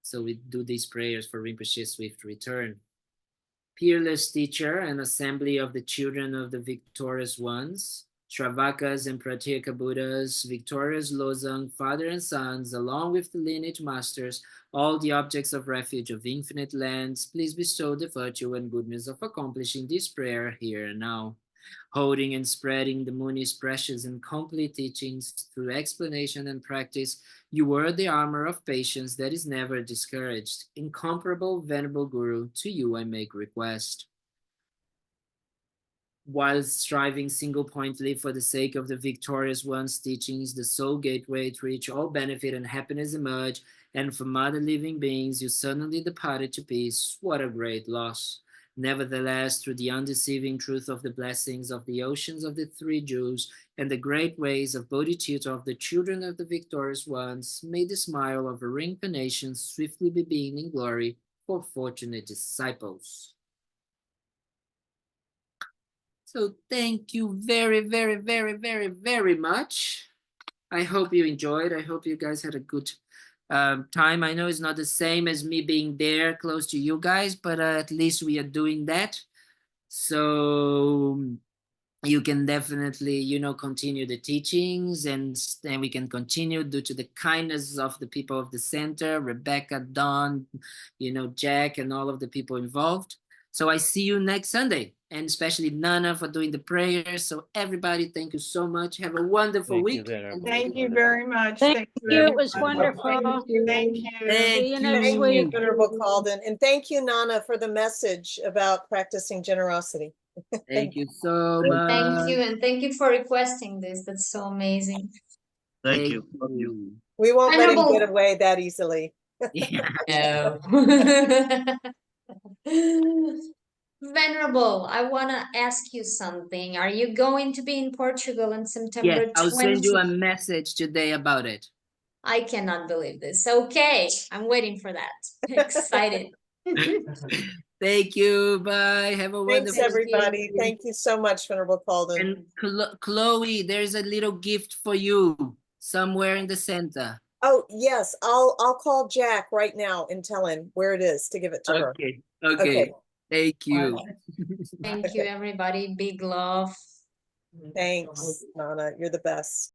So we do these prayers for Rinpoche's swift return. Peerless teacher and assembly of the children of the victorious ones, Shravakas and Pratyeka Buddhas, victorious Lozang, father and sons, along with the lineage masters, all the objects of refuge of infinite lands, please bestow the virtue and goodness of accomplishing this prayer here and now. Holding and spreading the Muni's precious and complete teachings through explanation and practice, you wear the armor of patience that is never discouraged. Incomparable Venerable Guru, to you I make request. While striving single-pointedly for the sake of the victorious one's teachings, the sole gateway to which all benefit and happiness emerge, and from other living beings you suddenly departed to peace, what a great loss. Nevertheless, through the undeceiving truth of the blessings of the oceans of the three Jews and the great ways of bodhicitta of the children of the victorious ones, may the smile of a reincarnation swiftly be beamed in glory for fortunate disciples. So thank you very, very, very, very, very much. I hope you enjoyed. I hope you guys had a good time. I know it's not the same as me being there close to you guys, but at least we are doing that. So you can definitely, continue the teachings, and then we can continue due to the kindness of the people of the center, Rebecca, Dawn, Jack, and all of the people involved. So I see you next Sunday, and especially Nana for doing the prayers. So everybody, thank you so much. Have a wonderful week. Thank you very much. Thank you. you. It was everyone. wonderful. Thank you. See you next Thank you, week. Venerable Kalden. And thank you, Nana, for the message about practicing generosity. Thank you so much. Thank you, and thank you for requesting this. That's so amazing. Thank you. Love you. We won't let him Venerable- get away that easily. Yeah. No. Venerable, I want to ask you something. Are you going to be in Portugal on September Yes, I'll send you a 20? message today about it. I cannot believe this. Okay, I'm waiting for that. Excited. Thank you. Bye. Have a Thanks, wonderful everybody. day. Thank you so much, Venerable Kalden. And Chloe, there's a little gift for you somewhere in the center. Oh, yes, I'll call Jack right now and tell him where it is to give it to her. Okay. Okay. Thank you. Thank you, everybody. Big love. Thanks, Nana. You're the best.